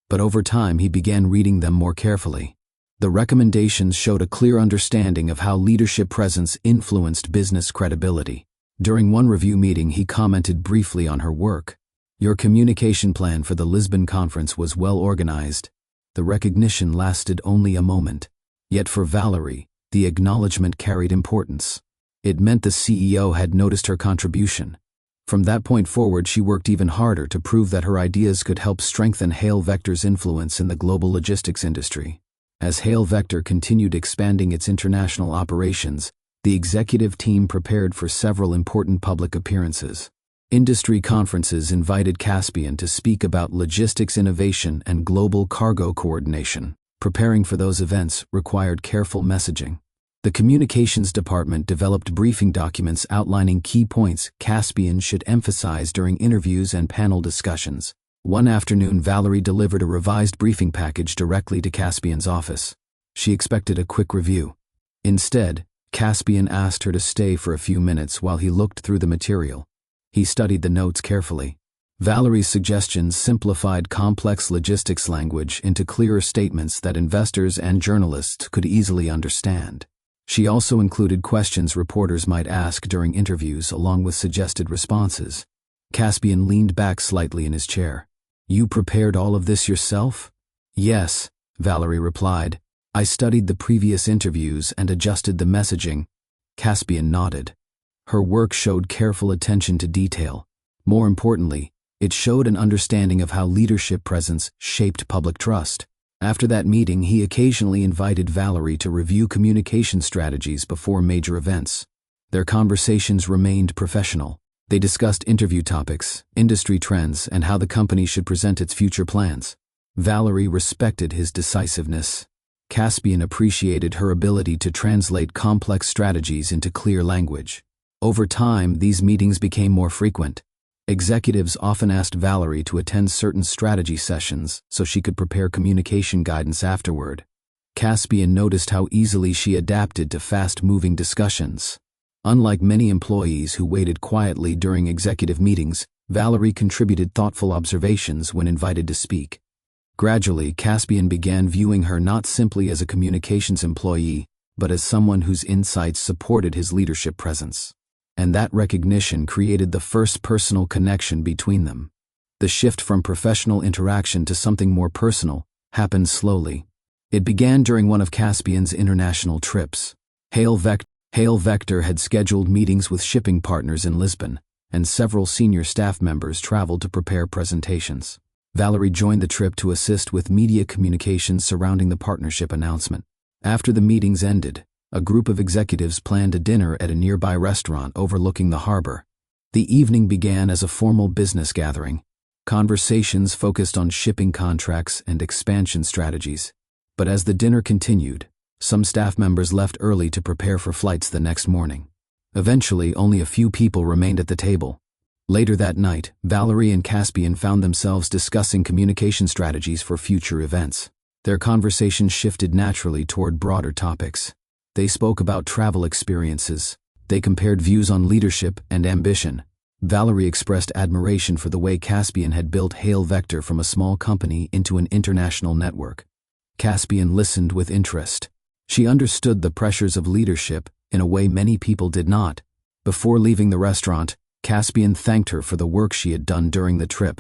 but over time he began reading them more carefully. The recommendations showed a clear understanding of how leadership presence influenced business credibility. During one review meeting, he commented briefly on her work. "Your communication plan for the Lisbon conference was well organized." The recognition lasted only a moment. Yet for Valerie, the acknowledgement carried importance. It meant the CEO had noticed her contribution. From that point forward, she worked even harder to prove that her ideas could help strengthen Hale Vector's influence in the global logistics industry. As Hale Vector continued expanding its international operations, the executive team prepared for several important public appearances. Industry conferences invited Caspian to speak about logistics innovation and global cargo coordination. Preparing for those events required careful messaging. The communications department developed briefing documents outlining key points Caspian should emphasize during interviews and panel discussions. One afternoon, Valerie delivered a revised briefing package directly to Caspian's office. She expected a quick review. Instead, Caspian asked her to stay for a few minutes while he looked through the material. He studied the notes carefully. Valerie's suggestions simplified complex logistics language into clearer statements that investors and journalists could easily understand. She also included questions reporters might ask during interviews along with suggested responses. Caspian leaned back slightly in his chair. "You prepared all of this yourself?" "Yes," Valerie replied. "I studied the previous interviews and adjusted the messaging." Caspian nodded. Her work showed careful attention to detail. More importantly, it showed an understanding of how leadership presence shaped public trust. After that meeting, he occasionally invited Valerie to review communication strategies before major events. Their conversations remained professional. They discussed interview topics, industry trends, and how the company should present its future plans. Valerie respected his decisiveness. Caspian appreciated her ability to translate complex strategies into clear language. Over time, these meetings became more frequent. Executives often asked Valerie to attend certain strategy sessions so she could prepare communication guidance afterward. Caspian noticed how easily she adapted to fast-moving discussions. Unlike many employees who waited quietly during executive meetings, Valerie contributed thoughtful observations when invited to speak. Gradually, Caspian began viewing her not simply as a communications employee, but as someone whose insights supported his leadership presence. And that recognition created the first personal connection between them. The shift from professional interaction to something more personal happened slowly. It began during one of Caspian's international trips. Hale Vector had scheduled meetings with shipping partners in Lisbon, and several senior staff members traveled to prepare presentations. Valerie joined the trip to assist with media communications surrounding the partnership announcement. After the meetings ended, a group of executives planned a dinner at a nearby restaurant overlooking the harbor. The evening began as a formal business gathering. Conversations focused on shipping contracts and expansion strategies. But as the dinner continued, some staff members left early to prepare for flights the next morning. Eventually, only a few people remained at the table. Later that night, Valerie and Caspian found themselves discussing communication strategies for future events. Their conversation shifted naturally toward broader topics. They spoke about travel experiences. They compared views on leadership and ambition. Valerie expressed admiration for the way Caspian had built Hale Vector from a small company into an international network. Caspian listened with interest. She understood the pressures of leadership in a way many people did not. Before leaving the restaurant, Caspian thanked her for the work she had done during the trip.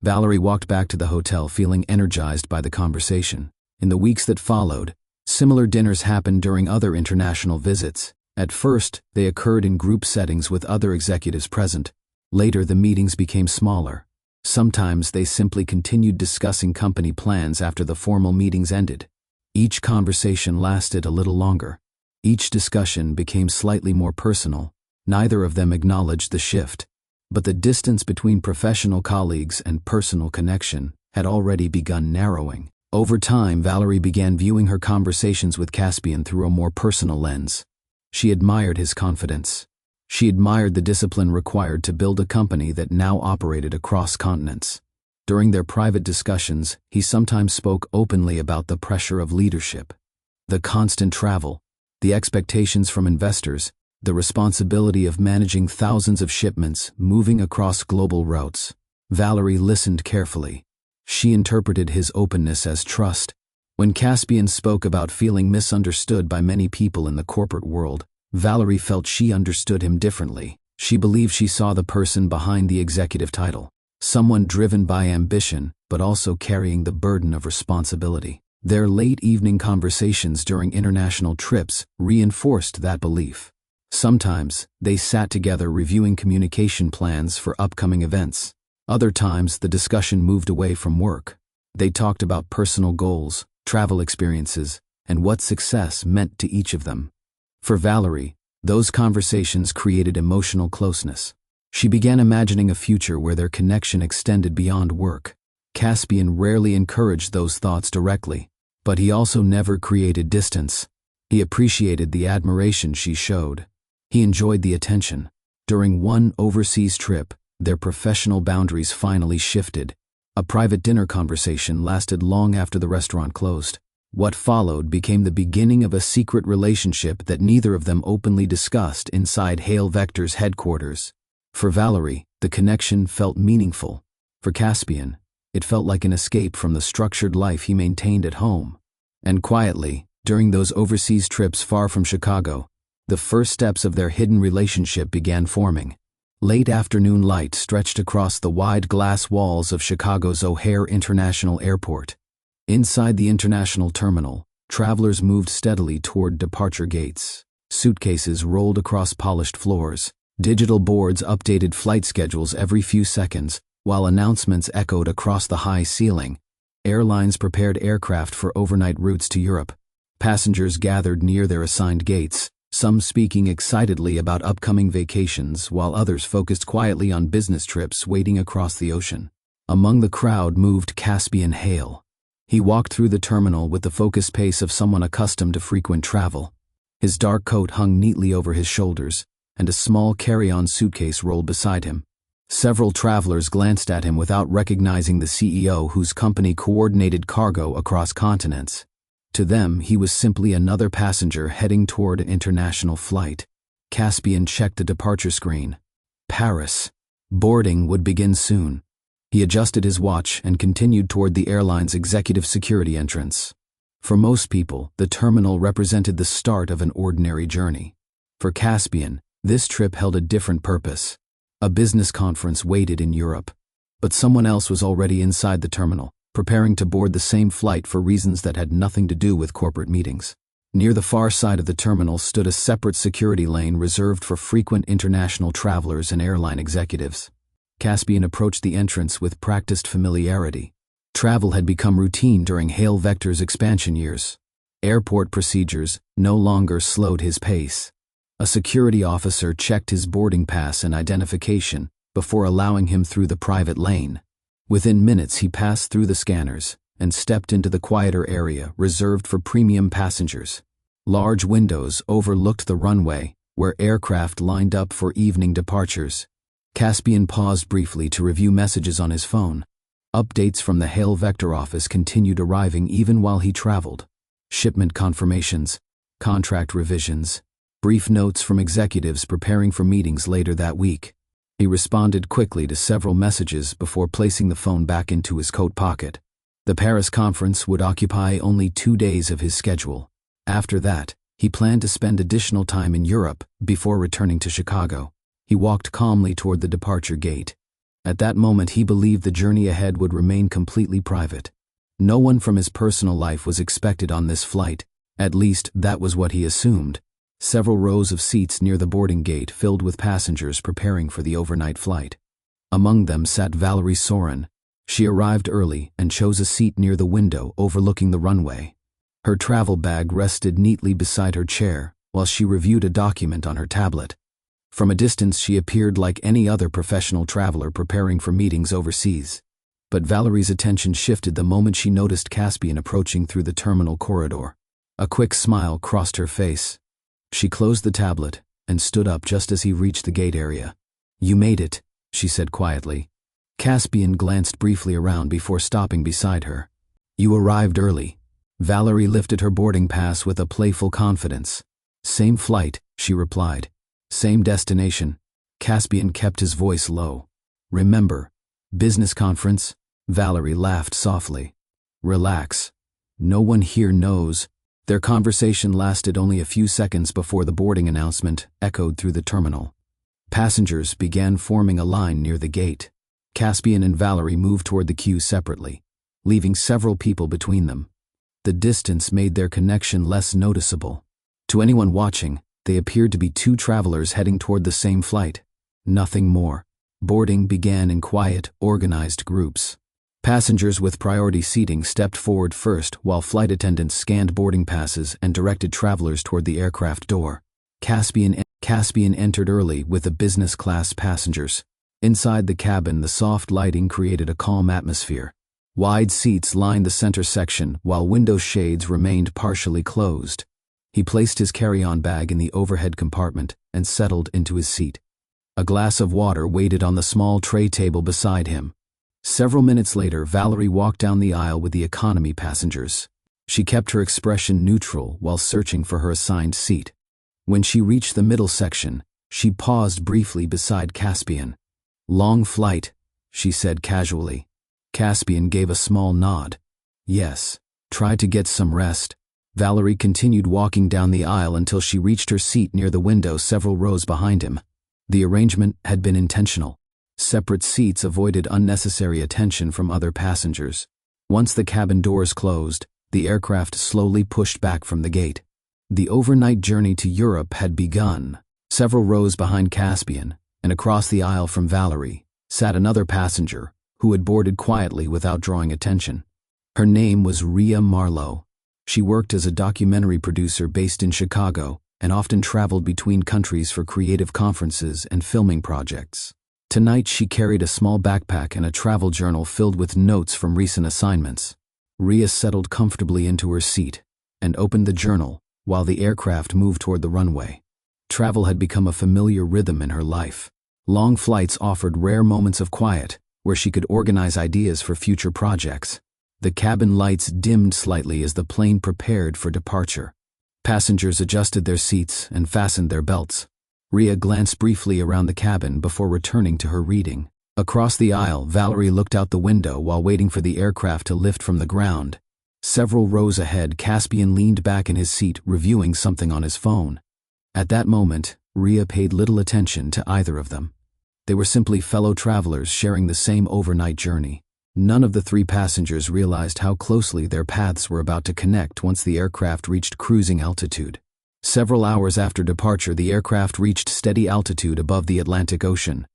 Valerie walked back to the hotel feeling energized by the conversation. In the weeks that followed, similar dinners happened during other international visits. At first, they occurred in group settings with other executives present. Later, the meetings became smaller. Sometimes they simply continued discussing company plans after the formal meetings ended. Each conversation lasted a little longer. Each discussion became slightly more personal. Neither of them acknowledged the shift, but the distance between professional colleagues and personal connection had already begun narrowing. Over time, Valerie began viewing her conversations with Caspian through a more personal lens. She admired his confidence. She admired the discipline required to build a company that now operated across continents. During their private discussions, he sometimes spoke openly about the pressure of leadership, the constant travel, the expectations from investors, the responsibility of managing thousands of shipments moving across global routes. Valerie listened carefully. She interpreted his openness as trust. When Caspian spoke about feeling misunderstood by many people in the corporate world, Valerie felt she understood him differently. She believed she saw the person behind the executive title, someone driven by ambition but also carrying the burden of responsibility. Their late evening conversations during international trips reinforced that belief. Sometimes, they sat together reviewing communication plans for upcoming events. Other times, the discussion moved away from work. They talked about personal goals, travel experiences, and what success meant to each of them. For Valerie, those conversations created emotional closeness. She began imagining a future where their connection extended beyond work. Caspian rarely encouraged those thoughts directly, but he also never created distance. He appreciated the admiration she showed. He enjoyed the attention. During one overseas trip, their professional boundaries finally shifted. A private dinner conversation lasted long after the restaurant closed. What followed became the beginning of a secret relationship that neither of them openly discussed inside Hale Vector's headquarters. For Valerie, the connection felt meaningful. For Caspian, it felt like an escape from the structured life he maintained at home. And quietly, during those overseas trips far from Chicago, the first steps of their hidden relationship began forming. Late afternoon light stretched across the wide glass walls of Chicago's O'Hare International Airport. Inside the international terminal, travelers moved steadily toward departure gates. Suitcases rolled across polished floors. Digital boards updated flight schedules every few seconds, while announcements echoed across the high ceiling. Airlines prepared aircraft for overnight routes to Europe. Passengers gathered near their assigned gates, some speaking excitedly about upcoming vacations while others focused quietly on business trips waiting across the ocean. Among the crowd moved Caspian Hale. He walked through the terminal with the focused pace of someone accustomed to frequent travel. His dark coat hung neatly over his shoulders, and a small carry-on suitcase rolled beside him. Several travelers glanced at him without recognizing the CEO whose company coordinated cargo across continents. To them, he was simply another passenger heading toward an international flight. Caspian checked the departure screen. Paris. Boarding would begin soon. He adjusted his watch and continued toward the airline's executive security entrance. For most people, the terminal represented the start of an ordinary journey. For Caspian, this trip held a different purpose. A business conference waited in Europe, but someone else was already inside the terminal, preparing to board the same flight for reasons that had nothing to do with corporate meetings. Near the far side of the terminal stood a separate security lane reserved for frequent international travelers and airline executives. Caspian approached the entrance with practiced familiarity. Travel had become routine during Hale Vector's expansion years. Airport procedures no longer slowed his pace. A security officer checked his boarding pass and identification before allowing him through the private lane. Within minutes, he passed through the scanners and stepped into the quieter area reserved for premium passengers. Large windows overlooked the runway, where aircraft lined up for evening departures. Caspian paused briefly to review messages on his phone. Updates from the Hale Vector office continued arriving even while he traveled. Shipment confirmations, contract revisions, brief notes from executives preparing for meetings later that week. He responded quickly to several messages before placing the phone back into his coat pocket. The Paris conference would occupy only 2 days of his schedule. After that, he planned to spend additional time in Europe before returning to Chicago. He walked calmly toward the departure gate. At that moment, he believed the journey ahead would remain completely private. No one from his personal life was expected on this flight. At least, that was what he assumed. Several rows of seats near the boarding gate filled with passengers preparing for the overnight flight. Among them sat Valerie Soren. She arrived early and chose a seat near the window overlooking the runway. Her travel bag rested neatly beside her chair while she reviewed a document on her tablet. From a distance, she appeared like any other professional traveler preparing for meetings overseas. But Valerie's attention shifted the moment she noticed Caspian approaching through the terminal corridor. A quick smile crossed her face. She closed the tablet and stood up just as he reached the gate area. "You made it," she said quietly. Caspian glanced briefly around before stopping beside her. "You arrived early." Valerie lifted her boarding pass with a playful confidence. "Same flight," she replied. "Same destination." Caspian kept his voice low. "Remember, business conference?" Valerie laughed softly. "Relax. No one here knows." Their conversation lasted only a few seconds before the boarding announcement echoed through the terminal. Passengers began forming a line near the gate. Caspian and Valerie moved toward the queue separately, leaving several people between them. The distance made their connection less noticeable. To anyone watching, they appeared to be two travelers heading toward the same flight. Nothing more. Boarding began in quiet, organized groups. Passengers with priority seating stepped forward first while flight attendants scanned boarding passes and directed travelers toward the aircraft door. Caspian entered early with the business class passengers. Inside the cabin, the soft lighting created a calm atmosphere. Wide seats lined the center section while window shades remained partially closed. He placed his carry-on bag in the overhead compartment and settled into his seat. A glass of water waited on the small tray table beside him. Several minutes later, Valerie walked down the aisle with the economy passengers. She kept her expression neutral while searching for her assigned seat. When she reached the middle section, she paused briefly beside Caspian. "Long flight," she said casually. Caspian gave a small nod. "Yes. Try to get some rest." Valerie continued walking down the aisle until she reached her seat near the window several rows behind him. The arrangement had been intentional. Separate seats avoided unnecessary attention from other passengers. Once the cabin doors closed, the aircraft slowly pushed back from the gate. The overnight journey to Europe had begun. Several rows behind Caspian, and across the aisle from Valerie, sat another passenger who had boarded quietly without drawing attention. Her name was Rhea Marlowe. She worked as a documentary producer based in Chicago and often traveled between countries for creative conferences and filming projects. Tonight, she carried a small backpack and a travel journal filled with notes from recent assignments. Rhea settled comfortably into her seat and opened the journal while the aircraft moved toward the runway. Travel had become a familiar rhythm in her life. Long flights offered rare moments of quiet where she could organize ideas for future projects. The cabin lights dimmed slightly as the plane prepared for departure. Passengers adjusted their seats and fastened their belts. Rhea glanced briefly around the cabin before returning to her reading. Across the aisle, Valerie looked out the window while waiting for the aircraft to lift from the ground. Several rows ahead, Caspian leaned back in his seat, reviewing something on his phone. At that moment, Rhea paid little attention to either of them. They were simply fellow travelers sharing the same overnight journey. None of the three passengers realized how closely their paths were about to connect once the aircraft reached cruising altitude. Several hours after departure, the aircraft reached steady altitude above the Atlantic Ocean.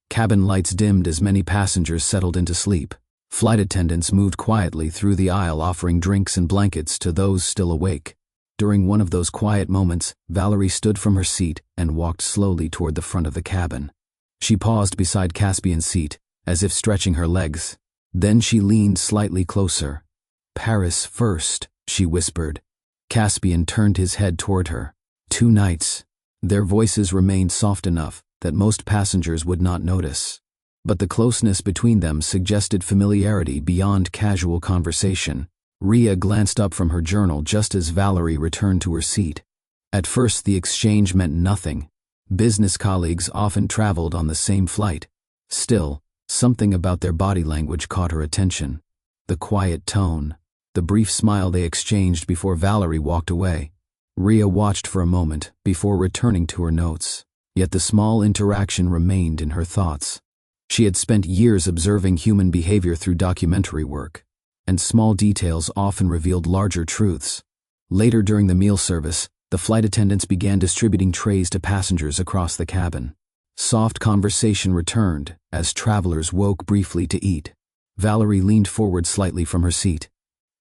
Cabin lights dimmed as many passengers settled into sleep. Flight attendants moved quietly through the aisle, offering drinks and blankets to those still awake. During one of those quiet moments, Valerie stood from her seat and walked slowly toward the front of the cabin. She paused beside Caspian's seat, as if stretching her legs. Then she leaned slightly closer. "Paris first," she whispered. Caspian turned his head toward her. 2 nights. Their voices remained soft enough that most passengers would not notice. But the closeness between them suggested familiarity beyond casual conversation. Rhea glanced up from her journal just as Valerie returned to her seat. At first, the exchange meant nothing. Business colleagues often traveled on the same flight. Still, something about their body language caught her attention. The quiet tone, the brief smile they exchanged before Valerie walked away. Rhea watched for a moment before returning to her notes, yet the small interaction remained in her thoughts. She had spent years observing human behavior through documentary work, and small details often revealed larger truths. Later during the meal service, the flight attendants began distributing trays to passengers across the cabin. Soft conversation returned as travelers woke briefly to eat. Valerie leaned forward slightly from her seat.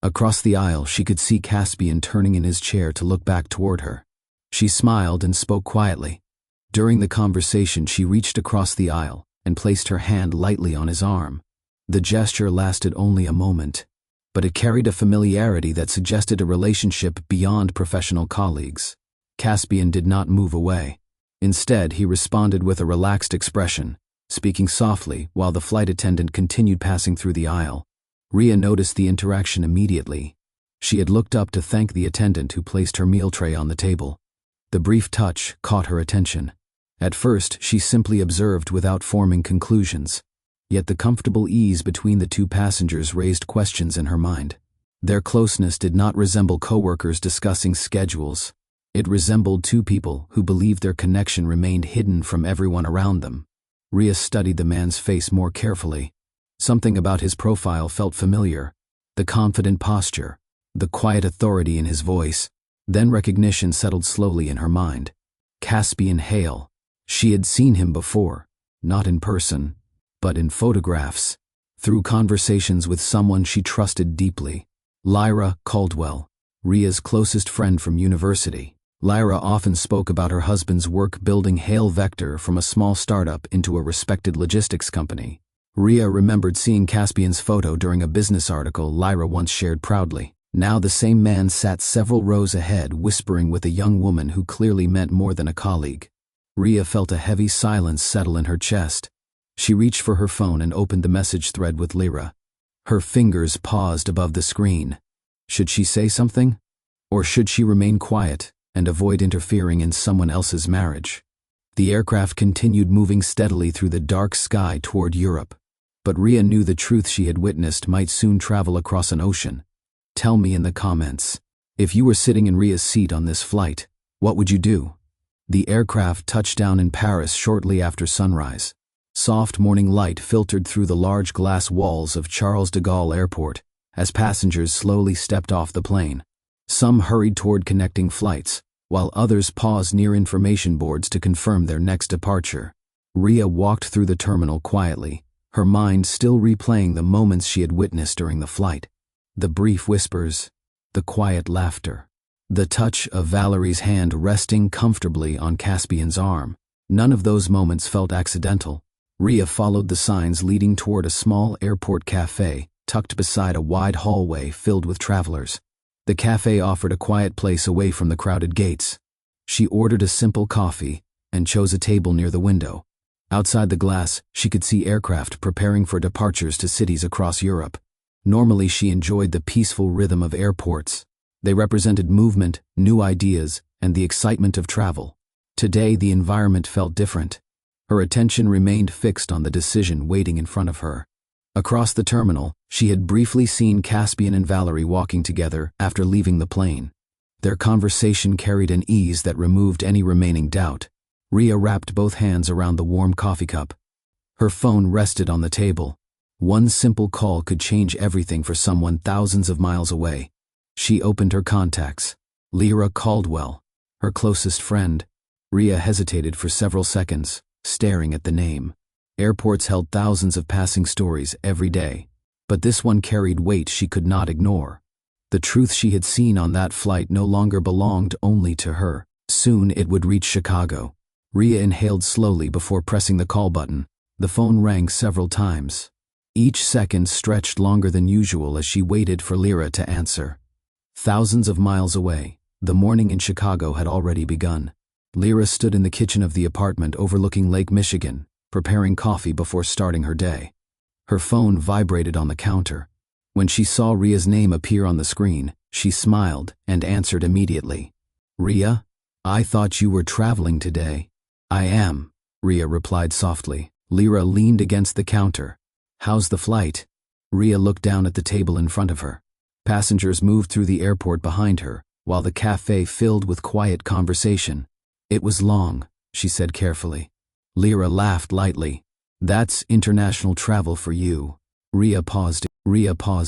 Across the aisle, she could see Caspian turning in his chair to look back toward her. She smiled and spoke quietly. During the conversation, she reached across the aisle and placed her hand lightly on his arm. The gesture lasted only a moment, but it carried a familiarity that suggested a relationship beyond professional colleagues. Caspian did not move away. Instead, he responded with a relaxed expression, speaking softly while the flight attendant continued passing through the aisle. Rhea noticed the interaction immediately. She had looked up to thank the attendant who placed her meal tray on the table. The brief touch caught her attention. At first, she simply observed without forming conclusions. Yet the comfortable ease between the two passengers raised questions in her mind. Their closeness did not resemble coworkers discussing schedules. It resembled two people who believed their connection remained hidden from everyone around them. Rhea studied the man's face more carefully. Something about his profile felt familiar. The confident posture, the quiet authority in his voice. Then recognition settled slowly in her mind. Caspian Hale. She had seen him before, not in person, but in photographs, through conversations with someone she trusted deeply. Lyra Caldwell, Rhea's closest friend from university. Lyra often spoke about her husband's work building Hale Vector from a small startup into a respected logistics company. Rhea remembered seeing Caspian's photo during a business article Lyra once shared proudly. Now the same man sat several rows ahead, whispering with a young woman who clearly meant more than a colleague. Rhea felt a heavy silence settle in her chest. She reached for her phone and opened the message thread with Lyra. Her fingers paused above the screen. Should she say something? Or should she remain quiet and avoid interfering in someone else's marriage? The aircraft continued moving steadily through the dark sky toward Europe. But Rhea knew the truth she had witnessed might soon travel across an ocean. Tell me in the comments. If you were sitting in Rhea's seat on this flight, what would you do? The aircraft touched down in Paris shortly after sunrise. Soft morning light filtered through the large glass walls of Charles de Gaulle Airport as passengers slowly stepped off the plane. Some hurried toward connecting flights, while others paused near information boards to confirm their next departure. Rhea walked through the terminal quietly, her mind still replaying the moments she had witnessed during the flight. The brief whispers, the quiet laughter, the touch of Valerie's hand resting comfortably on Caspian's arm. None of those moments felt accidental. Rhea followed the signs leading toward a small airport cafe tucked beside a wide hallway filled with travelers. The cafe offered a quiet place away from the crowded gates. She ordered a simple coffee and chose a table near the window. Outside the glass, she could see aircraft preparing for departures to cities across Europe. Normally, she enjoyed the peaceful rhythm of airports. They represented movement, new ideas, and the excitement of travel. Today, the environment felt different. Her attention remained fixed on the decision waiting in front of her. Across the terminal, she had briefly seen Caspian and Valerie walking together after leaving the plane. Their conversation carried an ease that removed any remaining doubt. Rhea wrapped both hands around the warm coffee cup. Her phone rested on the table. One simple call could change everything for someone thousands of miles away. She opened her contacts. Lyra Caldwell, her closest friend. Rhea hesitated for several seconds, staring at the name. Airports held thousands of passing stories every day, but this one carried weight she could not ignore. The truth she had seen on that flight no longer belonged only to her. Soon it would reach Chicago. Rhea inhaled slowly before pressing the call button. The phone rang several times. Each second stretched longer than usual as she waited for Lyra to answer. Thousands of miles away, the morning in Chicago had already begun. Lyra stood in the kitchen of the apartment overlooking Lake Michigan, preparing coffee before starting her day. Her phone vibrated on the counter. When she saw Rhea's name appear on the screen, she smiled and answered immediately. "Rhea, I thought you were traveling today." "I am," Rhea replied softly. Lyra leaned against the counter. "How's the flight?" Rhea looked down at the table in front of her. Passengers moved through the airport behind her, while the cafe filled with quiet conversation. It was long, she said carefully. Lyra laughed lightly. That's international travel for you. Rhea paused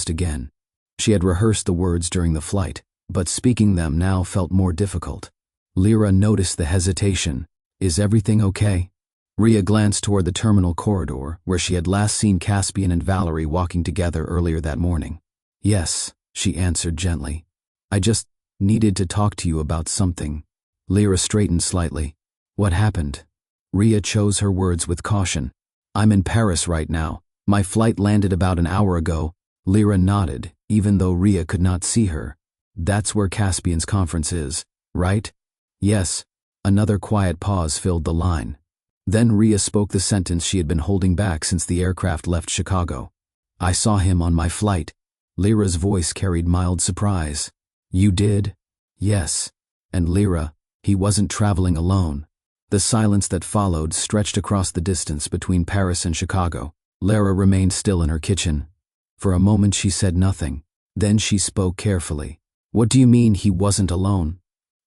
again. She had rehearsed the words during the flight, but speaking them now felt more difficult. Lyra noticed the hesitation. Is everything okay? Rhea glanced toward the terminal corridor, where she had last seen Caspian and Valerie walking together earlier that morning. Yes, she answered gently. I just needed to talk to you about something. Lyra straightened slightly. What happened? Rhea chose her words with caution. I'm in Paris right now. My flight landed about an hour ago. Lyra nodded, even though Rhea could not see her. That's where Caspian's conference is, right? Yes. Another quiet pause filled the line. Then Rhea spoke the sentence she had been holding back since the aircraft left Chicago. I saw him on my flight. Lyra's voice carried mild surprise. You did? Yes. And Lyra, he wasn't traveling alone. The silence that followed stretched across the distance between Paris and Chicago. Lyra remained still in her kitchen. For a moment she said nothing. Then she spoke carefully. What do you mean he wasn't alone?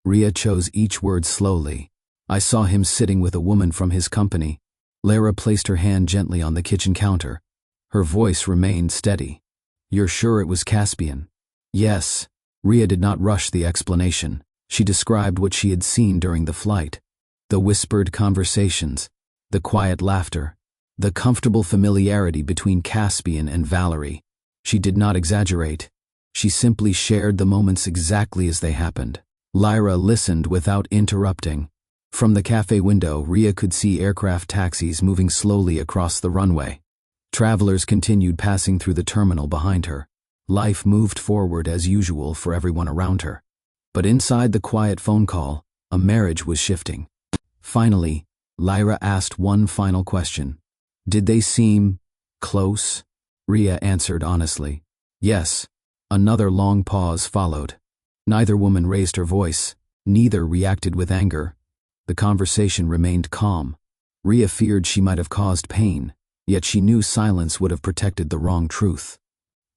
Rhea chose each word slowly. I saw him sitting with a woman from his company. Lyra placed her hand gently on the kitchen counter. Her voice remained steady. You're sure it was Caspian? Yes. Rhea did not rush the explanation. She described what she had seen during the flight. The whispered conversations, the quiet laughter, the comfortable familiarity between Caspian and Valerie. She did not exaggerate. She simply shared the moments exactly as they happened. Lyra listened without interrupting. From the cafe window, Rhea could see aircraft taxis moving slowly across the runway. Travelers continued passing through the terminal behind her. Life moved forward as usual for everyone around her. But inside the quiet phone call, a marriage was shifting. Finally, Lyra asked one final question. Did they seem close? Rhea answered honestly. Yes. Another long pause followed. Neither woman raised her voice. Neither reacted with anger. The conversation remained calm. Rhea feared she might have caused pain, yet she knew silence would have protected the wrong truth.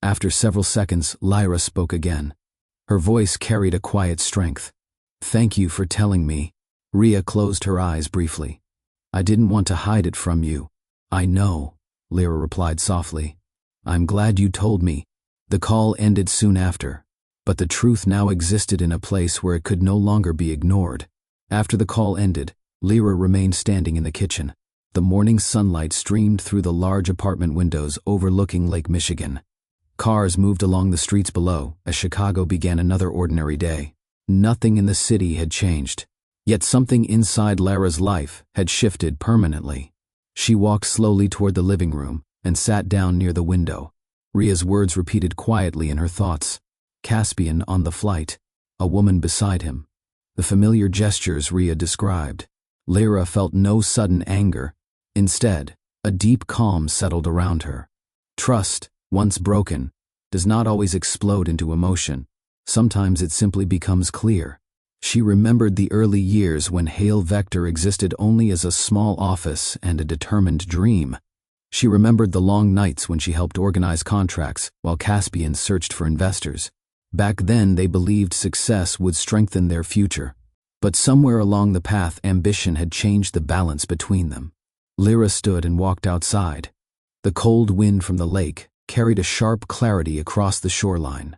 After several seconds, Lyra spoke again. Her voice carried a quiet strength. Thank you for telling me. Rhea closed her eyes briefly. I didn't want to hide it from you. I know, Lyra replied softly. I'm glad you told me. The call ended soon after. But the truth now existed in a place where it could no longer be ignored. After the call ended, Lyra remained standing in the kitchen. The morning sunlight streamed through the large apartment windows overlooking Lake Michigan. Cars moved along the streets below as Chicago began another ordinary day. Nothing in the city had changed. Yet something inside Lyra's life had shifted permanently. She walked slowly toward the living room and sat down near the window. Rhea's words repeated quietly in her thoughts. Caspian on the flight, a woman beside him. The familiar gestures Rhea described. Lyra felt no sudden anger. Instead, a deep calm settled around her. Trust, once broken, does not always explode into emotion. Sometimes it simply becomes clear. She remembered the early years when Hale Vector existed only as a small office and a determined dream. She remembered the long nights when she helped organize contracts while Caspian searched for investors. Back then they believed success would strengthen their future. But somewhere along the path, ambition had changed the balance between them. Lyra stood and walked outside. The cold wind from the lake carried a sharp clarity across the shoreline.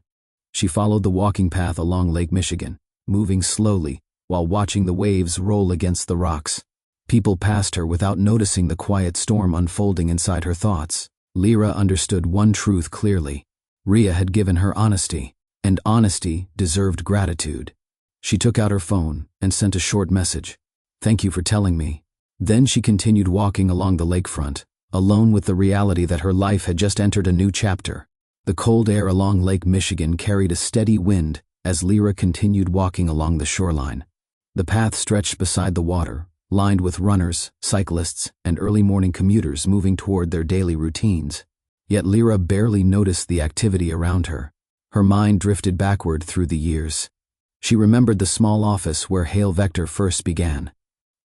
She followed the walking path along Lake Michigan, moving slowly while watching the waves roll against the rocks. People passed her without noticing the quiet storm unfolding inside her thoughts. Lyra understood one truth clearly. Rhea had given her honesty, and honesty deserved gratitude. She took out her phone and sent a short message. Thank you for telling me. Then she continued walking along the lakefront, alone with the reality that her life had just entered a new chapter. The cold air along Lake Michigan carried a steady wind as Lyra continued walking along the shoreline. The path stretched beside the water, lined with runners, cyclists, and early morning commuters moving toward their daily routines. Yet Lyra barely noticed the activity around her. Her mind drifted backward through the years. She remembered the small office where Hale Vector first began.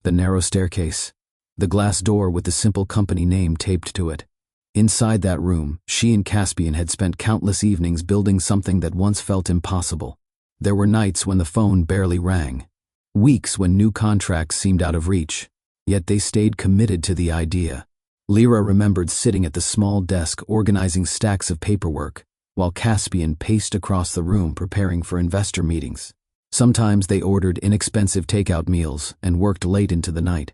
The narrow staircase, the glass door with the simple company name taped to it. Inside that room, she and Caspian had spent countless evenings building something that once felt impossible. There were nights when the phone barely rang, weeks when new contracts seemed out of reach, yet they stayed committed to the idea. Lyra remembered sitting at the small desk organizing stacks of paperwork, while Caspian paced across the room preparing for investor meetings. Sometimes they ordered inexpensive takeout meals and worked late into the night.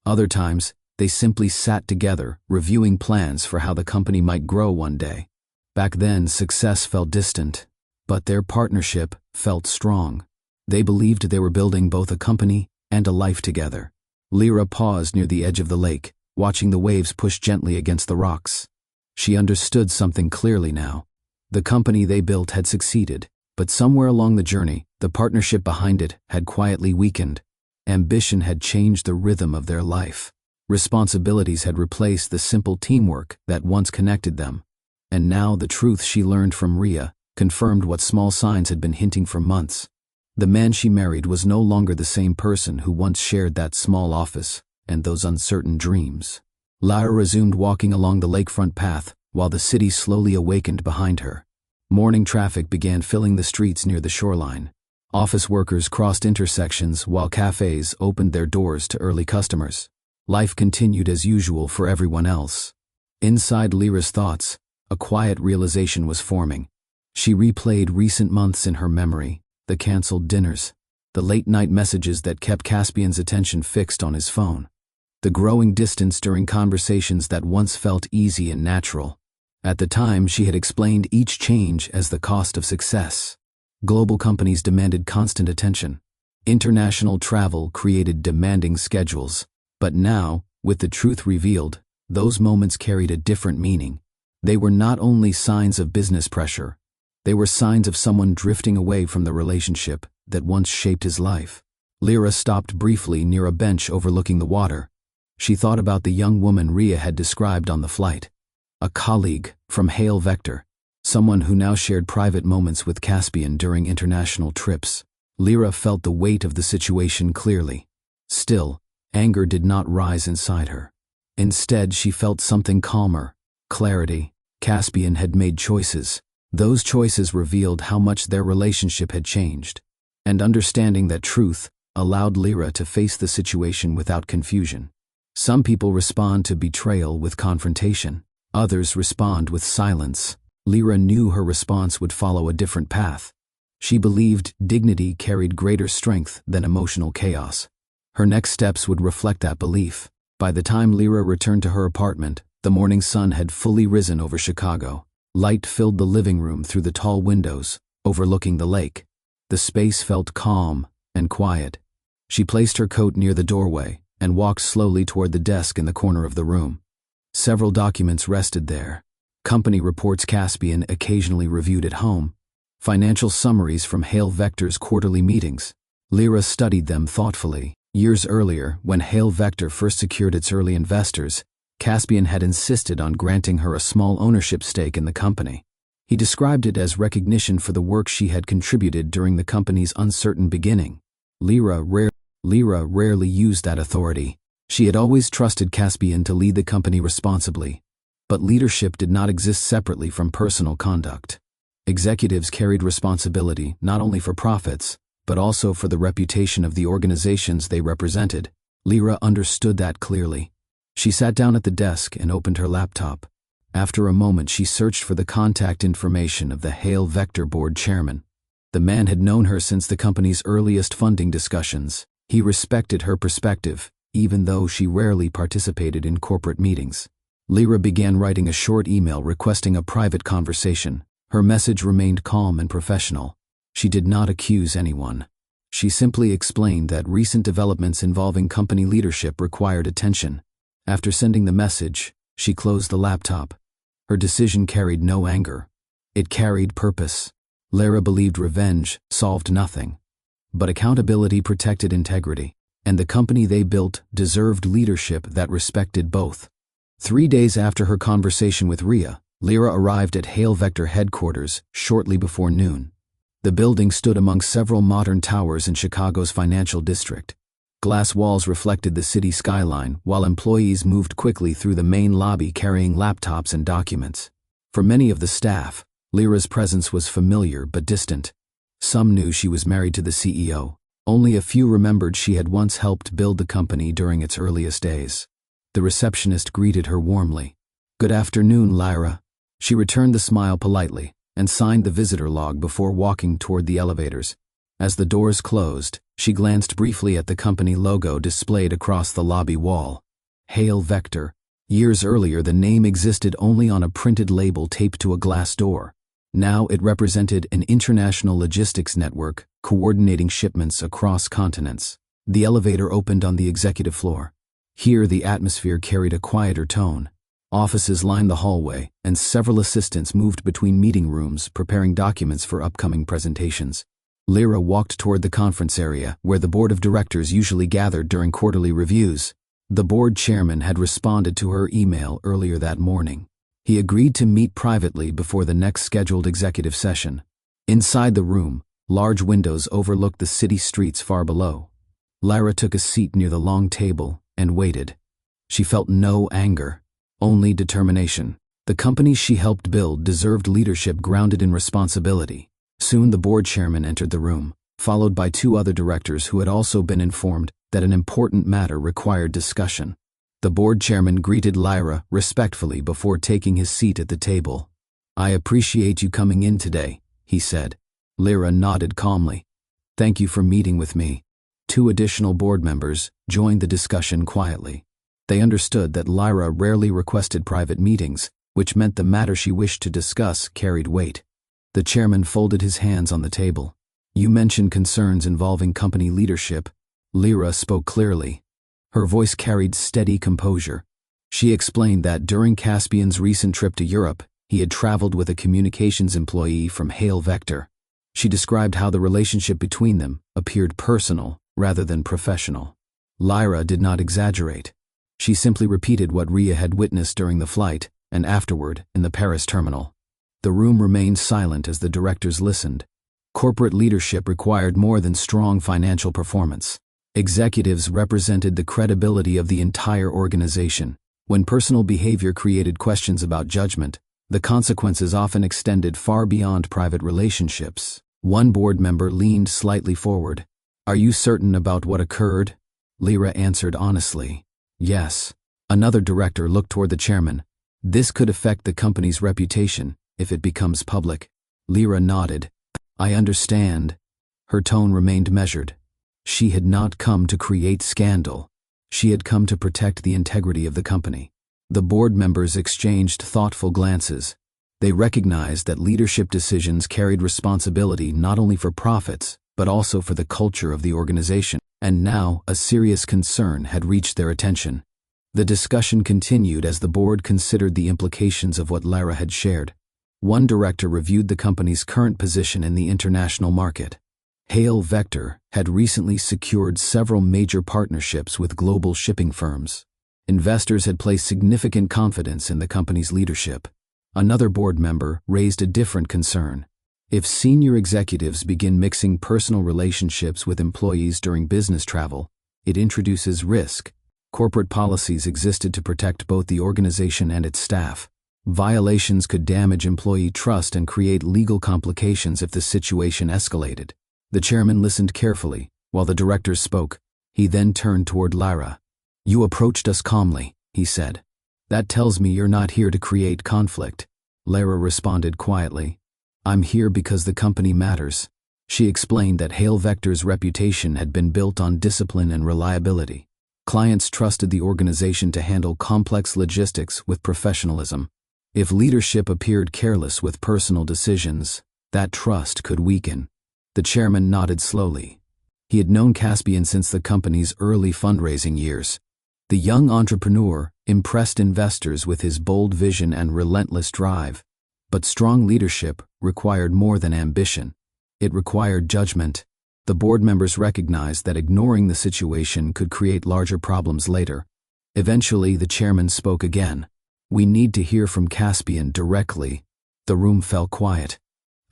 Other times, they simply sat together, reviewing plans for how the company might grow one day. Back then, success felt distant, but their partnership felt strong. They believed they were building both a company and a life together. Lyra paused near the edge of the lake, watching the waves push gently against the rocks. She understood something clearly now. The company they built had succeeded, but somewhere along the journey, the partnership behind it had quietly weakened. Ambition had changed the rhythm of their life. Responsibilities had replaced the simple teamwork that once connected them. And now the truth she learned from Rhea confirmed what small signs had been hinting for months. The man she married was no longer the same person who once shared that small office and those uncertain dreams. Lyra resumed walking along the lakefront path while the city slowly awakened behind her. Morning traffic began filling the streets near the shoreline. Office workers crossed intersections while cafes opened their doors to early customers. Life continued as usual for everyone else. Inside Lyra's thoughts, a quiet realization was forming. She replayed recent months in her memory, the canceled dinners, the late-night messages that kept Caspian's attention fixed on his phone, the growing distance during conversations that once felt easy and natural. At the time, she had explained each change as the cost of success. Global companies demanded constant attention. International travel created demanding schedules. But now, with the truth revealed, those moments carried a different meaning. They were not only signs of business pressure, they were signs of someone drifting away from the relationship that once shaped his life. Lyra stopped briefly near a bench overlooking the water. She thought about the young woman Rhea had described on the flight. A colleague from Hale Vector, someone who now shared private moments with Caspian during international trips. Lyra felt the weight of the situation clearly. Still, anger did not rise inside her. Instead, she felt something calmer, clarity. Caspian had made choices. Those choices revealed how much their relationship had changed. And understanding that truth allowed Lyra to face the situation without confusion. Some people respond to betrayal with confrontation. Others respond with silence. Lyra knew her response would follow a different path. She believed dignity carried greater strength than emotional chaos. Her next steps would reflect that belief. By the time Lyra returned to her apartment, the morning sun had fully risen over Chicago. Light filled the living room through the tall windows, overlooking the lake. The space felt calm and quiet. She placed her coat near the doorway and walked slowly toward the desk in the corner of the room. Several documents rested there. Company reports Caspian occasionally reviewed at home. Financial summaries from Hale Vector's quarterly meetings. Lyra studied them thoughtfully. Years earlier, when Hale Vector first secured its early investors, Caspian had insisted on granting her a small ownership stake in the company. He described it as recognition for the work she had contributed during the company's uncertain beginning. Lyra rarely used that authority. She had always trusted Caspian to lead the company responsibly. But leadership did not exist separately from personal conduct. Executives carried responsibility not only for profits, but also for the reputation of the organizations they represented. Lyra understood that clearly. She sat down at the desk and opened her laptop. After a moment, she searched for the contact information of the Hale Vector board chairman. The man had known her since the company's earliest funding discussions. He respected her perspective, even though she rarely participated in corporate meetings. Lyra began writing a short email requesting a private conversation. Her message remained calm and professional. She did not accuse anyone. She simply explained that recent developments involving company leadership required attention. After sending the message, she closed the laptop. Her decision carried no anger. It carried purpose. Lyra believed revenge solved nothing. But accountability protected integrity, and the company they built deserved leadership that respected both. 3 days after her conversation with Rhea, Lyra arrived at Hale Vector headquarters shortly before noon. The building stood among several modern towers in Chicago's financial district. Glass walls reflected the city skyline, while employees moved quickly through the main lobby carrying laptops and documents. For many of the staff, Lyra's presence was familiar but distant. Some knew she was married to the CEO. Only a few remembered she had once helped build the company during its earliest days. The receptionist greeted her warmly. "Good afternoon, Lyra." She returned the smile politely and signed the visitor log before walking toward the elevators. As the doors closed, she glanced briefly at the company logo displayed across the lobby wall. Hail Vector. Years earlier, the name existed only on a printed label taped to a glass door. Now it represented an international logistics network coordinating shipments across continents. The elevator opened on the executive floor. Here, the atmosphere carried a quieter tone. Offices lined the hallway, and several assistants moved between meeting rooms preparing documents for upcoming presentations. Lyra walked toward the conference area, where the board of directors usually gathered during quarterly reviews. The board chairman had responded to her email earlier that morning. He agreed to meet privately before the next scheduled executive session. Inside the room, large windows overlooked the city streets far below. Lyra took a seat near the long table and waited. She felt no anger, only determination. The company she helped build deserved leadership grounded in responsibility. Soon the board chairman entered the room, followed by two other directors who had also been informed that an important matter required discussion. The board chairman greeted Lyra respectfully before taking his seat at the table. "I appreciate you coming in today," he said. Lyra nodded calmly. "Thank you for meeting with me." Two additional board members joined the discussion quietly. They understood that Lyra rarely requested private meetings, which meant the matter she wished to discuss carried weight. The chairman folded his hands on the table. "You mentioned concerns involving company leadership." Lyra spoke clearly. Her voice carried steady composure. She explained that during Caspian's recent trip to Europe, he had traveled with a communications employee from Hail Vector. She described how the relationship between them appeared personal rather than professional. Lyra did not exaggerate. She simply repeated what Rhea had witnessed during the flight and afterward in the Paris terminal. The room remained silent as the directors listened. Corporate leadership required more than strong financial performance. Executives represented the credibility of the entire organization. When personal behavior created questions about judgment, the consequences often extended far beyond private relationships. One board member leaned slightly forward. "Are you certain about what occurred?" Lyra answered honestly. "Yes." Another director looked toward the chairman. "This could affect the company's reputation if it becomes public." Lyra nodded. "I understand." Her tone remained measured. She had not come to create scandal. She had come to protect the integrity of the company. The board members exchanged thoughtful glances. They recognized that leadership decisions carried responsibility not only for profits, but also for the culture of the organization. And now, a serious concern had reached their attention. The discussion continued as the board considered the implications of what Lyra had shared. One director reviewed the company's current position in the international market. Hail Vector had recently secured several major partnerships with global shipping firms. Investors had placed significant confidence in the company's leadership. Another board member raised a different concern. If senior executives begin mixing personal relationships with employees during business travel, it introduces risk. Corporate policies existed to protect both the organization and its staff. Violations could damage employee trust and create legal complications if the situation escalated. The chairman listened carefully while the directors spoke. He then turned toward Lyra. "You approached us calmly," he said. "That tells me you're not here to create conflict." Lyra responded quietly. "I'm here because the company matters." She explained that Hail Vector's reputation had been built on discipline and reliability. Clients trusted the organization to handle complex logistics with professionalism. If leadership appeared careless with personal decisions, that trust could weaken. The chairman nodded slowly. He had known Caspian since the company's early fundraising years. The young entrepreneur impressed investors with his bold vision and relentless drive. But strong leadership required more than ambition. It required judgment. The board members recognized that ignoring the situation could create larger problems later. Eventually, the chairman spoke again. "We need to hear from Caspian directly." The room fell quiet.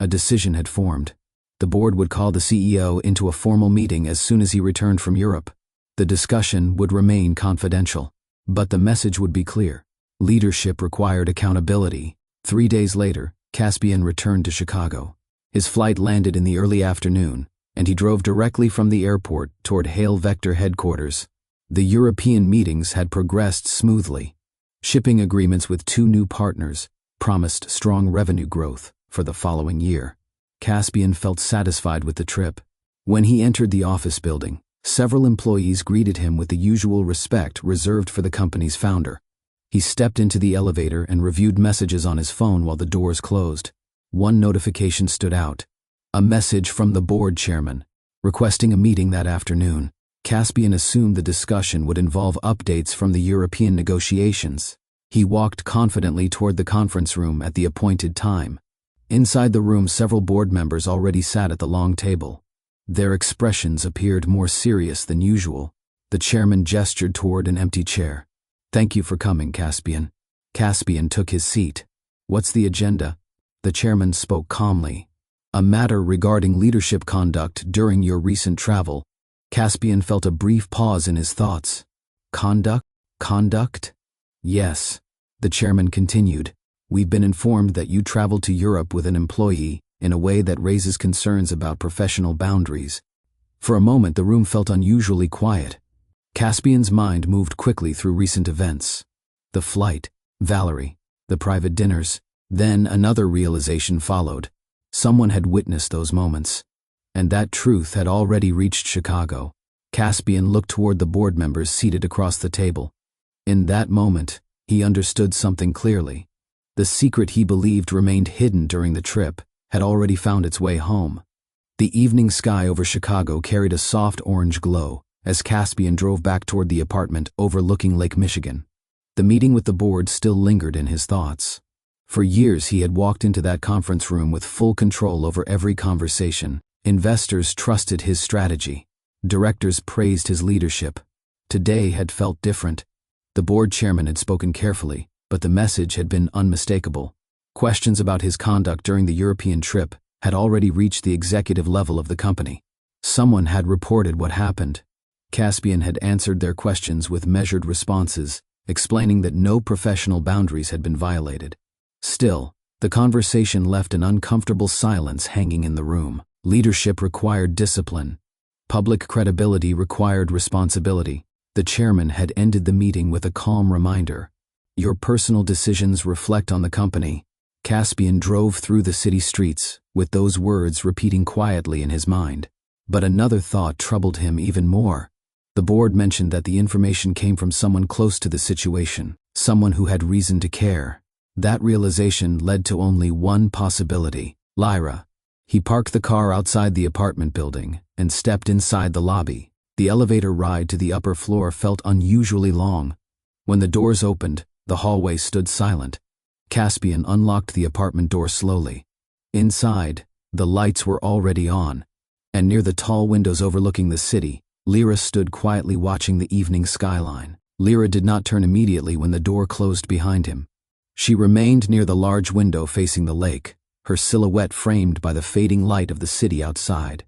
A decision had formed. The board would call the CEO into a formal meeting as soon as he returned from Europe. The discussion would remain confidential, but the message would be clear. Leadership required accountability. 3 days later, Caspian returned to Chicago. His flight landed in the early afternoon, and he drove directly from the airport toward Hale Vector headquarters. The European meetings had progressed smoothly. Shipping agreements with 2 new partners promised strong revenue growth for the following year. Caspian felt satisfied with the trip. When he entered the office building, several employees greeted him with the usual respect reserved for the company's founder. He stepped into the elevator and reviewed messages on his phone while the doors closed. One notification stood out. A message from the board chairman, requesting a meeting that afternoon. Caspian assumed the discussion would involve updates from the European negotiations. He walked confidently toward the conference room at the appointed time. Inside the room, several board members already sat at the long table. Their expressions appeared more serious than usual. The chairman gestured toward an empty chair. "Thank you for coming, Caspian." Caspian took his seat. "What's the agenda?" The chairman spoke calmly. "A matter regarding leadership conduct during your recent travel." Caspian felt a brief pause in his thoughts. Conduct? Yes. The chairman continued. "We've been informed that you traveled to Europe with an employee in a way that raises concerns about professional boundaries." For a moment, the room felt unusually quiet. Caspian's mind moved quickly through recent events. The flight, Valerie, the private dinners. Then another realization followed. Someone had witnessed those moments. And that truth had already reached Chicago. Caspian looked toward the board members seated across the table. In that moment, he understood something clearly. The secret he believed remained hidden during the trip had already found its way home. The evening sky over Chicago carried a soft orange glow as Caspian drove back toward the apartment overlooking Lake Michigan. The meeting with the board still lingered in his thoughts. For years he had walked into that conference room with full control over every conversation. Investors trusted his strategy. Directors praised his leadership. Today had felt different. The board chairman had spoken carefully, but the message had been unmistakable. Questions about his conduct during the European trip had already reached the executive level of the company. Someone had reported what happened. Caspian had answered their questions with measured responses, explaining that no professional boundaries had been violated. Still, the conversation left an uncomfortable silence hanging in the room. Leadership required discipline. Public credibility required responsibility. The chairman had ended the meeting with a calm reminder. "Your personal decisions reflect on the company." Caspian drove through the city streets, with those words repeating quietly in his mind. But another thought troubled him even more. The board mentioned that the information came from someone close to the situation, someone who had reason to care. That realization led to only one possibility: Lyra. He parked the car outside the apartment building and stepped inside the lobby. The elevator ride to the upper floor felt unusually long. When the doors opened, the hallway stood silent. Caspian unlocked the apartment door slowly. Inside, the lights were already on, and near the tall windows overlooking the city, Lyra stood quietly watching the evening skyline. Lyra did not turn immediately when the door closed behind him. She remained near the large window facing the lake, her silhouette framed by the fading light of the city outside.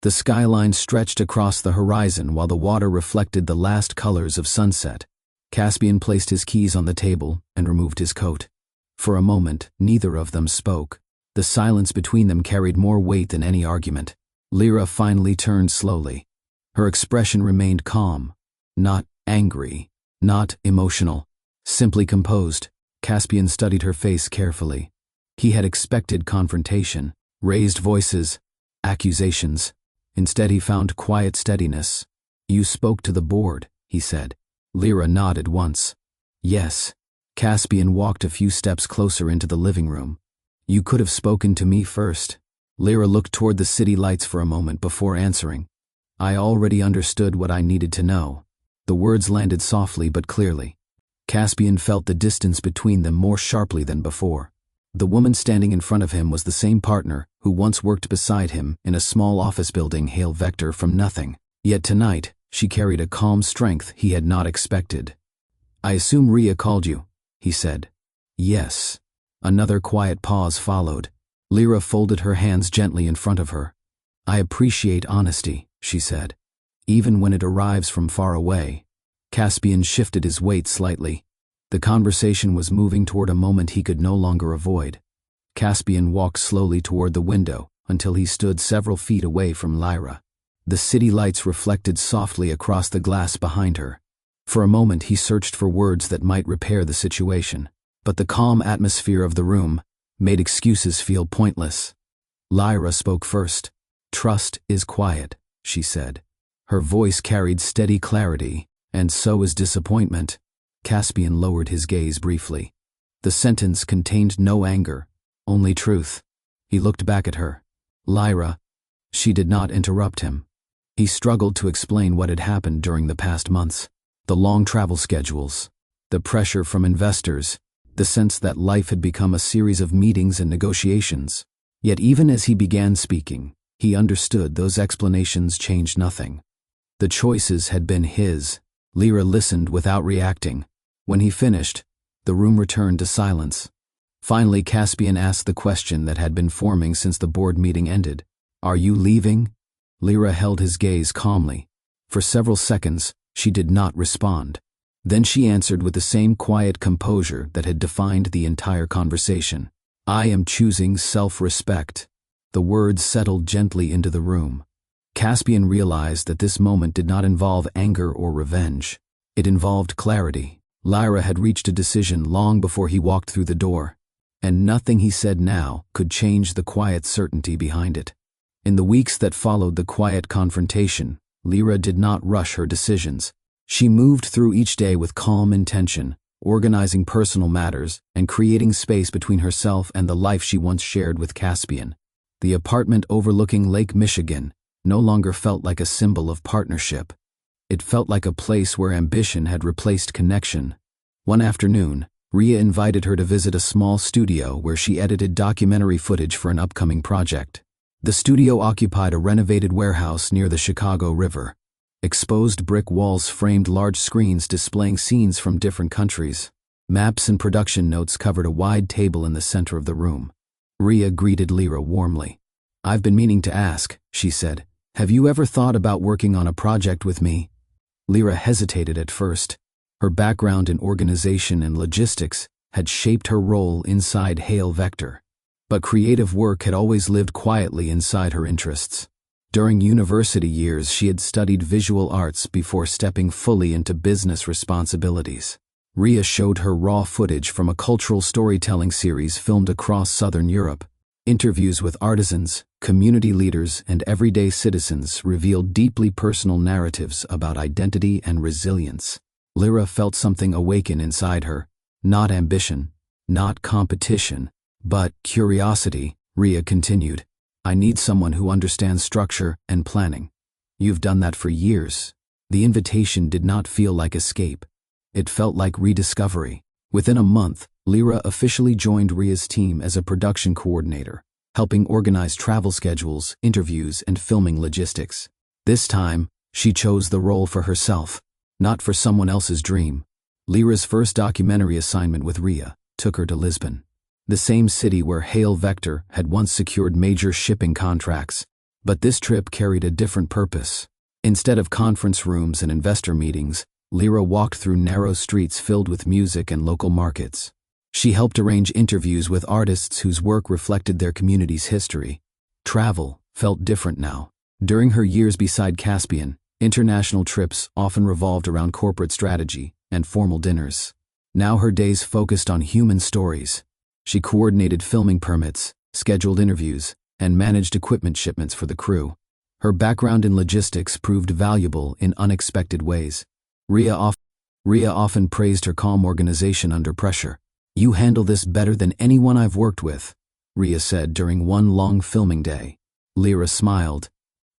The skyline stretched across the horizon while the water reflected the last colors of sunset. Caspian placed his keys on the table and removed his coat. For a moment, neither of them spoke. The silence between them carried more weight than any argument. Lyra finally turned slowly. Her expression remained calm, not angry, not emotional, simply composed. Caspian studied her face carefully. He had expected confrontation, raised voices, accusations. Instead, he found quiet steadiness. "You spoke to the board," he said. Lyra nodded once. "Yes." Caspian walked a few steps closer into the living room. "You could have spoken to me first." Lyra looked toward the city lights for a moment before answering. "I already understood what I needed to know." The words landed softly but clearly. Caspian felt the distance between them more sharply than before. The woman standing in front of him was the same partner who once worked beside him in a small office building Hale Vector from nothing. Yet tonight, she carried a calm strength he had not expected. "I assume Rhea called you," he said. "Yes." Another quiet pause followed. Lyra folded her hands gently in front of her. "I appreciate honesty," she said, "even when it arrives from far away." Caspian shifted his weight slightly. The conversation was moving toward a moment he could no longer avoid. Caspian walked slowly toward the window, until he stood several feet away from Lyra. The city lights reflected softly across the glass behind her. For a moment he searched for words that might repair the situation, but the calm atmosphere of the room made excuses feel pointless. Lyra spoke first. "Trust is quiet," she said. Her voice carried steady clarity, and so is disappointment. Caspian lowered his gaze briefly. The sentence contained no anger, only truth. He looked back at her. "Lyra." She did not interrupt him. He struggled to explain what had happened during the past months. The long travel schedules, the pressure from investors, the sense that life had become a series of meetings and negotiations. Yet even as he began speaking, he understood those explanations changed nothing. The choices had been his. Lyra listened without reacting. When he finished, the room returned to silence. Finally, Caspian asked the question that had been forming since the board meeting ended. "Are you leaving?" Lyra held his gaze calmly. For several seconds, she did not respond. Then she answered with the same quiet composure that had defined the entire conversation. "I am choosing self-respect." The words settled gently into the room. Caspian realized that this moment did not involve anger or revenge. It involved clarity. Lyra had reached a decision long before he walked through the door, and nothing he said now could change the quiet certainty behind it. In the weeks that followed the quiet confrontation, Lyra did not rush her decisions. She moved through each day with calm intention, organizing personal matters and creating space between herself and the life she once shared with Caspian. The apartment overlooking Lake Michigan no longer felt like a symbol of partnership. It felt like a place where ambition had replaced connection. One afternoon, Rhea invited her to visit a small studio where she edited documentary footage for an upcoming project. The studio occupied a renovated warehouse near the Chicago River. Exposed brick walls framed large screens displaying scenes from different countries. Maps and production notes covered a wide table in the center of the room. Rhea greeted Lyra warmly. "I've been meaning to ask," she said. "Have you ever thought about working on a project with me?" Lyra hesitated at first. Her background in organization and logistics had shaped her role inside Hale Vector. But creative work had always lived quietly inside her interests. During university years, she had studied visual arts before stepping fully into business responsibilities. Rhea showed her raw footage from a cultural storytelling series filmed across Southern Europe. Interviews with artisans, community leaders, and everyday citizens revealed deeply personal narratives about identity and resilience. Lyra felt something awaken inside her. Not ambition, not competition, but curiosity. Rhea continued. "I need someone who understands structure and planning. You've done that for years." The invitation did not feel like escape. It felt like rediscovery. Within a month, Lyra officially joined Rhea's team as a production coordinator, helping organize travel schedules, interviews, and filming logistics. This time, she chose the role for herself, not for someone else's dream. Lyra's first documentary assignment with Rhea took her to Lisbon, the same city where Hale Vector had once secured major shipping contracts. But this trip carried a different purpose. Instead of conference rooms and investor meetings, Lyra walked through narrow streets filled with music and local markets. She helped arrange interviews with artists whose work reflected their community's history. Travel felt different now. During her years beside Caspian, international trips often revolved around corporate strategy and formal dinners. Now her days focused on human stories. She coordinated filming permits, scheduled interviews, and managed equipment shipments for the crew. Her background in logistics proved valuable in unexpected ways. Rhea often praised her calm organization under pressure. "You handle this better than anyone I've worked with," Rhea said during one long filming day. Lyra smiled.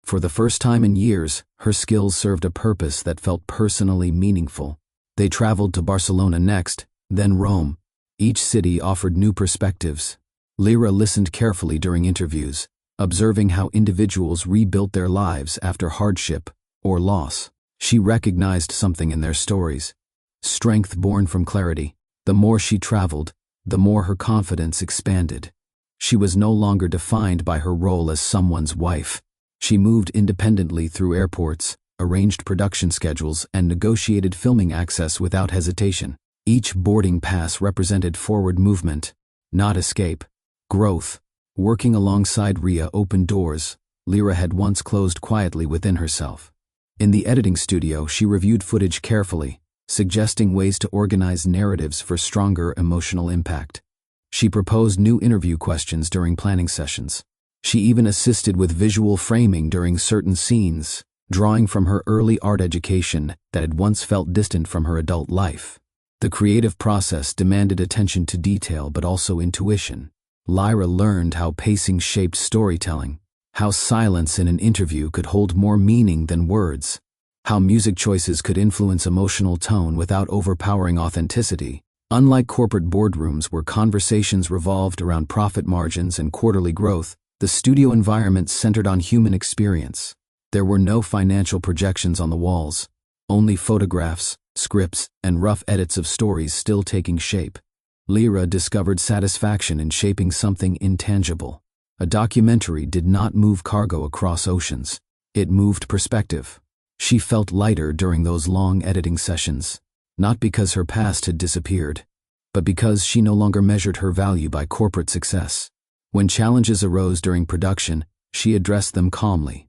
For the first time in years, her skills served a purpose that felt personally meaningful. They traveled to Barcelona next, then Rome. Each city offered new perspectives. Lyra listened carefully during interviews, observing how individuals rebuilt their lives after hardship or loss. She recognized something in their stories. Strength born from clarity. The more she traveled, the more her confidence expanded. She was no longer defined by her role as someone's wife. She moved independently through airports, arranged production schedules, and negotiated filming access without hesitation. Each boarding pass represented forward movement, not escape, growth, Working alongside Rhea opened doors Lyra had once closed quietly within herself. In the editing studio, she reviewed footage carefully, suggesting ways to organize narratives for stronger emotional impact. She proposed new interview questions during planning sessions. She even assisted with visual framing during certain scenes, drawing from her early art education that had once felt distant from her adult life. The creative process demanded attention to detail but also intuition. Lyra learned how pacing shaped storytelling, how silence in an interview could hold more meaning than words, how music choices could influence emotional tone without overpowering authenticity. Unlike corporate boardrooms where conversations revolved around profit margins and quarterly growth, the studio environment centered on human experience. There were no financial projections on the walls, only photographs, scripts, and rough edits of stories still taking shape. Lyra discovered satisfaction in shaping something intangible. A documentary did not move cargo across oceans. It moved perspective. She felt lighter during those long editing sessions, not because her past had disappeared, but because she no longer measured her value by corporate success. When challenges arose during production, she addressed them calmly.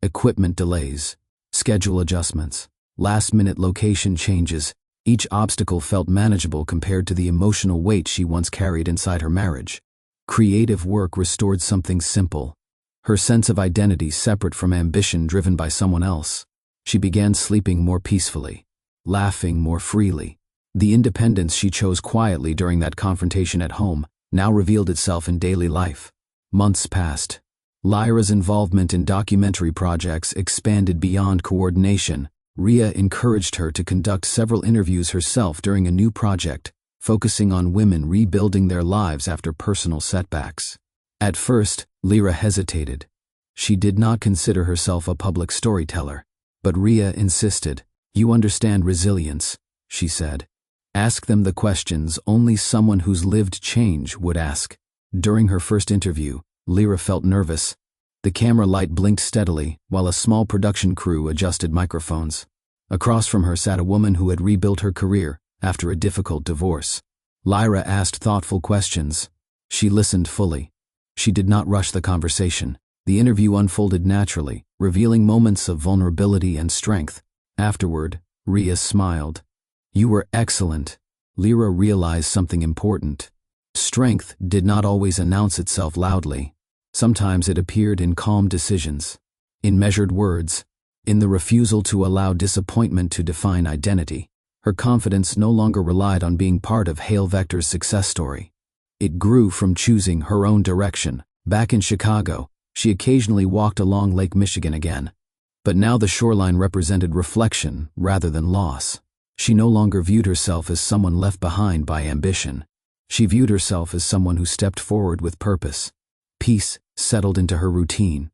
Equipment delays, schedule adjustments, last-minute location changes, each obstacle felt manageable compared to the emotional weight she once carried inside her marriage. Creative work restored something simple, her sense of identity separate from ambition driven by someone else. She began sleeping more peacefully, laughing more freely. The independence she chose quietly during that confrontation at home now revealed itself in daily life. Months passed. Lyra's involvement in documentary projects expanded beyond coordination. Rhea encouraged her to conduct several interviews herself during a new project, focusing on women rebuilding their lives after personal setbacks. At first, Lyra hesitated. She did not consider herself a public storyteller, but Rhea insisted. "You understand resilience," she said. "Ask them the questions only someone who's lived change would ask." During her first interview, Lyra felt nervous. The camera light blinked steadily while a small production crew adjusted microphones. Across from her sat a woman who had rebuilt her career after a difficult divorce. Lyra asked thoughtful questions. She listened fully. She did not rush the conversation. The interview unfolded naturally, revealing moments of vulnerability and strength. Afterward, Rhea smiled. "You were excellent." Lyra realized something important. Strength did not always announce itself loudly. Sometimes it appeared in calm decisions, in measured words, in the refusal to allow disappointment to define identity. Her confidence no longer relied on being part of Hale Vector's success story. It grew from choosing her own direction. Back in Chicago, she occasionally walked along Lake Michigan again. But now the shoreline represented reflection rather than loss. She no longer viewed herself as someone left behind by ambition. She viewed herself as someone who stepped forward with purpose. Peace settled into her routine.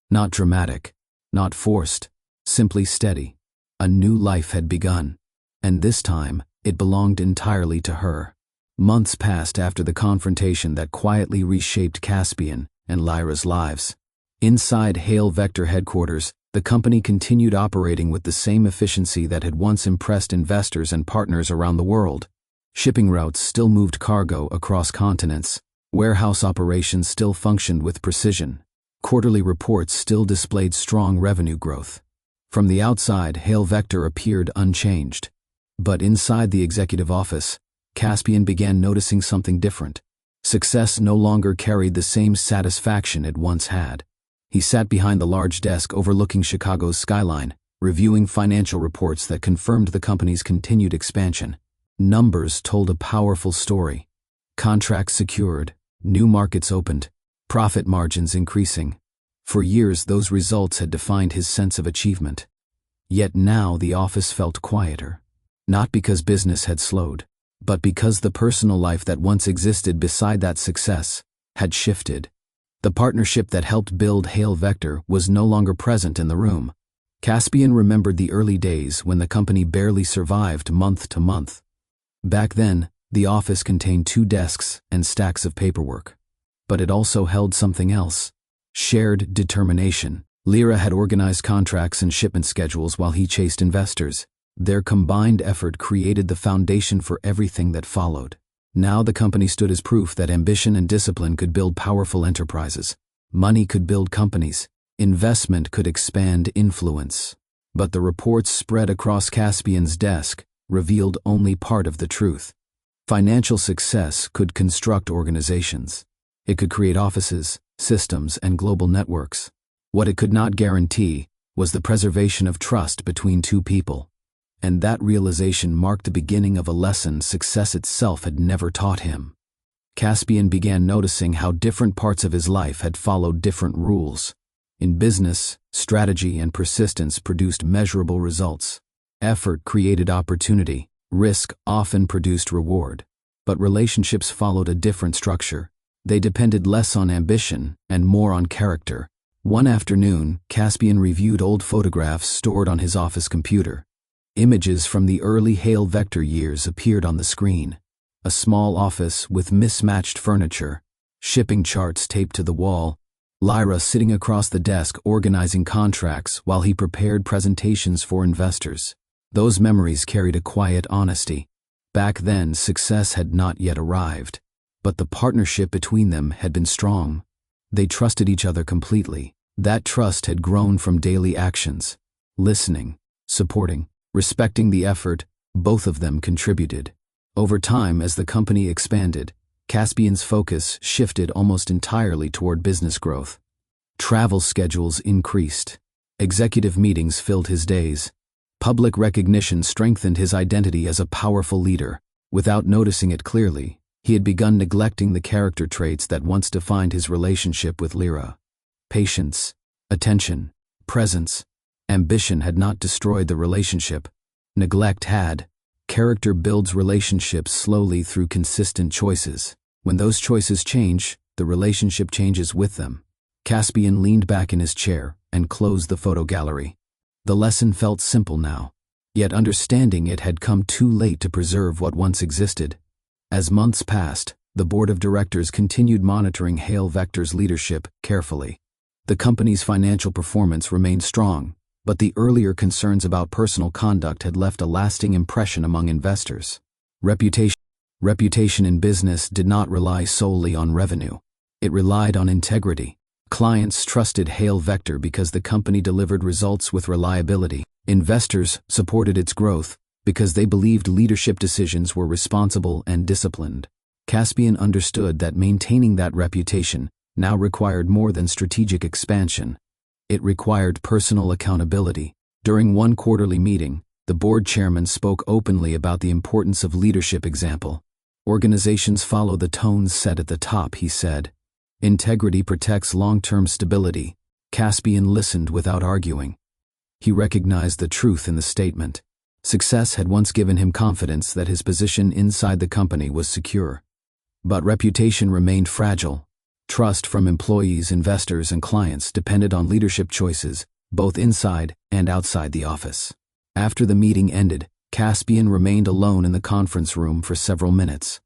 Not dramatic, not forced, simply steady. A new life had begun, and this time it belonged entirely to her. Months passed after the confrontation that quietly reshaped Caspian and Lyra's lives. Inside Hale Vector headquarters, the company continued operating with the same efficiency that had once impressed investors and partners around the world. Shipping routes still moved cargo across continents. Warehouse operations still functioned with precision. Quarterly reports still displayed strong revenue growth. From the outside, Hale Vector appeared unchanged. But inside the executive office, Caspian began noticing something different. Success no longer carried the same satisfaction it once had. He sat behind the large desk overlooking Chicago's skyline, reviewing financial reports that confirmed the company's continued expansion. Numbers told a powerful story. Contracts secured, new markets opened, profit margins increasing. For years, those results had defined his sense of achievement. Yet now the office felt quieter. Not because business had slowed, but because the personal life that once existed beside that success had shifted. The partnership that helped build Hale Vector was no longer present in the room. Caspian remembered the early days when the company barely survived month to month. Back then, the office contained 2 desks and stacks of paperwork. But it also held something else. Shared determination. Lyra had organized contracts and shipment schedules while he chased investors. Their combined effort created the foundation for everything that followed. Now the company stood as proof that ambition and discipline could build powerful enterprises. Money could build companies. Investment could expand influence. But the reports spread across Caspian's desk revealed only part of the truth. Financial success could construct organizations. It could create offices, systems, and global networks. What it could not guarantee was the preservation of trust between two people. And that realization marked the beginning of a lesson success itself had never taught him. Caspian began noticing how different parts of his life had followed different rules. In business, strategy and persistence produced measurable results. Effort created opportunity. Risk often produced reward. But relationships followed a different structure. They depended less on ambition and more on character. One afternoon, Caspian reviewed old photographs stored on his office computer. Images from the early Hale Vector years appeared on the screen. A small office with mismatched furniture, shipping charts taped to the wall, Lyra sitting across the desk organizing contracts while he prepared presentations for investors. Those memories carried a quiet honesty. Back then, success had not yet arrived, but the partnership between them had been strong. They trusted each other completely. That trust had grown from daily actions. Listening, supporting, respecting the effort, both of them contributed. Over time, as the company expanded, Caspian's focus shifted almost entirely toward business growth. Travel schedules increased. Executive meetings filled his days. Public recognition strengthened his identity as a powerful leader. Without noticing it clearly, he had begun neglecting the character traits that once defined his relationship with Lyra. Patience, attention, presence. Ambition had not destroyed the relationship. Neglect had. Character builds relationships slowly through consistent choices. When those choices change, the relationship changes with them. Caspian leaned back in his chair and closed the photo gallery. The lesson felt simple now, yet understanding it had come too late to preserve what once existed. As months passed, the board of directors continued monitoring Hale Vector's leadership carefully. The company's financial performance remained strong, but the earlier concerns about personal conduct had left a lasting impression among investors. Reputation in business did not rely solely on revenue. It relied on integrity. Clients trusted Hale Vector because the company delivered results with reliability. Investors supported its growth because they believed leadership decisions were responsible and disciplined. Caspian understood that maintaining that reputation now required more than strategic expansion. It required personal accountability. During one quarterly meeting, the board chairman spoke openly about the importance of leadership example. Organizations follow the tones set at the top, he said. Integrity protects long-term stability. Caspian listened without arguing. He recognized the truth in the statement. Success had once given him confidence that his position inside the company was secure. But reputation remained fragile. Trust from employees, investors, and clients depended on leadership choices, both inside and outside the office. After the meeting ended, Caspian remained alone in the conference room for several minutes.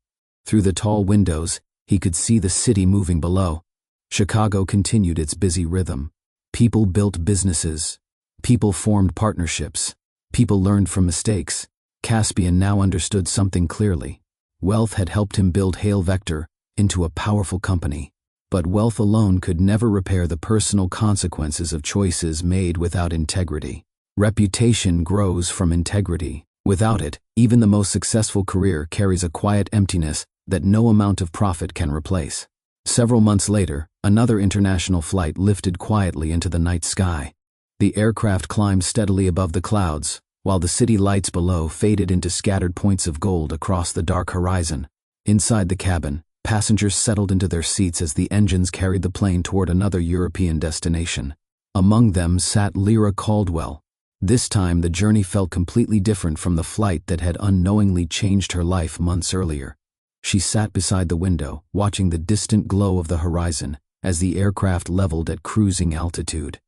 Through the tall windows, he could see the city moving below. Chicago continued its busy rhythm. People built businesses. People formed partnerships. People learned from mistakes. Caspian now understood something clearly. Wealth had helped him build Hale Vector into a powerful company. But wealth alone could never repair the personal consequences of choices made without integrity. Reputation grows from integrity. Without it, even the most successful career carries a quiet emptiness that no amount of profit can replace. Several months later, another international flight lifted quietly into the night sky. The aircraft climbed steadily above the clouds, while the city lights below faded into scattered points of gold across the dark horizon. Inside the cabin, passengers settled into their seats as the engines carried the plane toward another European destination. Among them sat Lyra Caldwell. This time the journey felt completely different from the flight that had unknowingly changed her life months earlier. She sat beside the window, watching the distant glow of the horizon as the aircraft leveled at cruising altitude.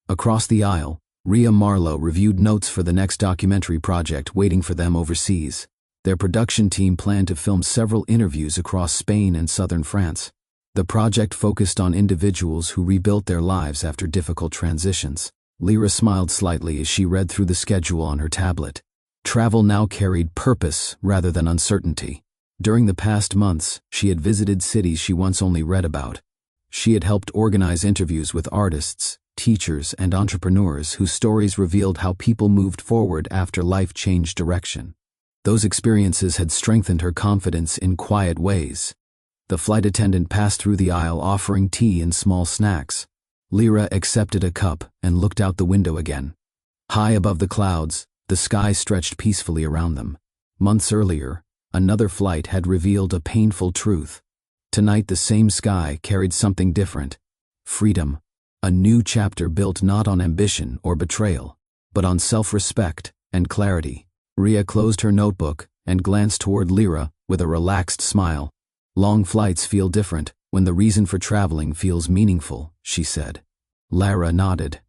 Across the aisle, Rhea Marlowe reviewed notes for the next documentary project waiting for them overseas. Their production team planned to film several interviews across Spain and southern France. The project focused on individuals who rebuilt their lives after difficult transitions. Lyra smiled slightly as she read through the schedule on her tablet. Travel now carried purpose rather than uncertainty. During the past months, she had visited cities she once only read about. She had helped organize interviews with artists, teachers, and entrepreneurs whose stories revealed how people moved forward after life changed direction. Those experiences had strengthened her confidence in quiet ways. The flight attendant passed through the aisle offering tea and small snacks. Lyra accepted a cup and looked out the window again. High above the clouds, the sky stretched peacefully around them. Months earlier, another flight had revealed a painful truth. Tonight the same sky carried something different. Freedom. A new chapter built not on ambition or betrayal, but on self-respect and clarity. Rhea closed her notebook and glanced toward Lyra with a relaxed smile. Long flights feel different when the reason for traveling feels meaningful, she said. Lyra nodded.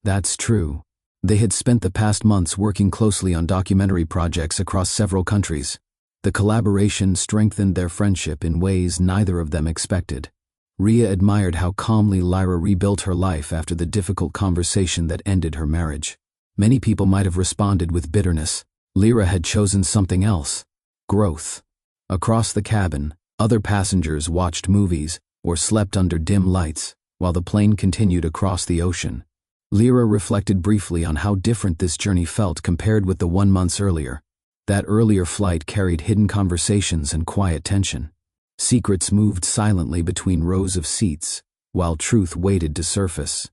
That's true. They had spent the past months working closely on documentary projects across several countries. The collaboration strengthened their friendship in ways neither of them expected. Rhea admired how calmly Lyra rebuilt her life after the difficult conversation that ended her marriage. Many people might have responded with bitterness. Lyra had chosen something else. Growth. Across the cabin, other passengers watched movies or slept under dim lights while the plane continued across the ocean. Lyra reflected briefly on how different this journey felt compared with the 1 month earlier. That earlier flight carried hidden conversations and quiet tension. Secrets moved silently between rows of seats, while truth waited to surface.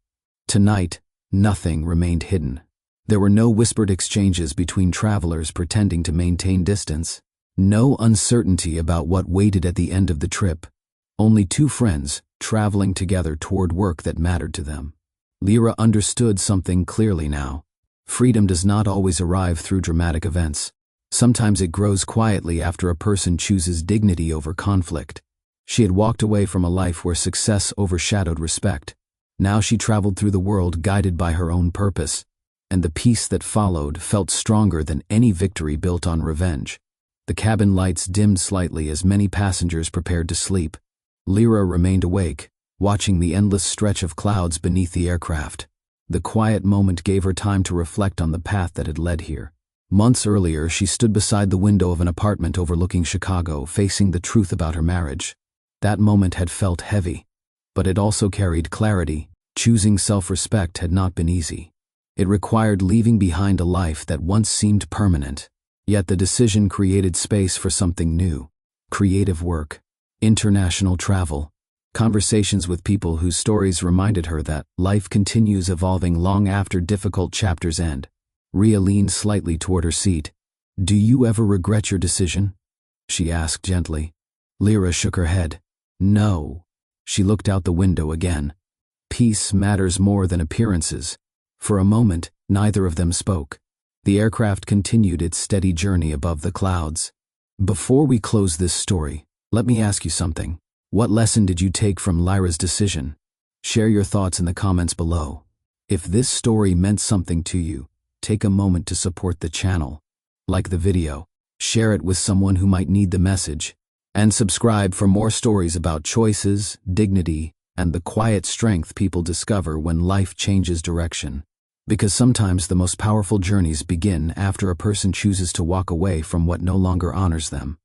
Tonight, nothing remained hidden. There were no whispered exchanges between travelers pretending to maintain distance. No uncertainty about what waited at the end of the trip. Only two friends traveling together toward work that mattered to them. Lyra understood something clearly now. Freedom does not always arrive through dramatic events. Sometimes it grows quietly after a person chooses dignity over conflict. She had walked away from a life where success overshadowed respect. Now she traveled through the world guided by her own purpose, and the peace that followed felt stronger than any victory built on revenge. The cabin lights dimmed slightly as many passengers prepared to sleep. Lyra remained awake, watching the endless stretch of clouds beneath the aircraft. The quiet moment gave her time to reflect on the path that had led here. Months earlier, she stood beside the window of an apartment overlooking Chicago, facing the truth about her marriage. That moment had felt heavy, but it also carried clarity. Choosing self-respect had not been easy. It required leaving behind a life that once seemed permanent. Yet the decision created space for something new. Creative work, international travel, conversations with people whose stories reminded her that life continues evolving long after difficult chapters end. Rhea leaned slightly toward her seat. "Do you ever regret your decision?" she asked gently. Lyra shook her head. "No." She looked out the window again. Peace matters more than appearances. For a moment, neither of them spoke. The aircraft continued its steady journey above the clouds. "Before we close this story, let me ask you something. What lesson did you take from Lyra's decision? Share your thoughts in the comments below. If this story meant something to you, take a moment to support the channel. Like the video, share it with someone who might need the message, and subscribe for more stories about choices, dignity, and the quiet strength people discover when life changes direction. Because sometimes the most powerful journeys begin after a person chooses to walk away from what no longer honors them.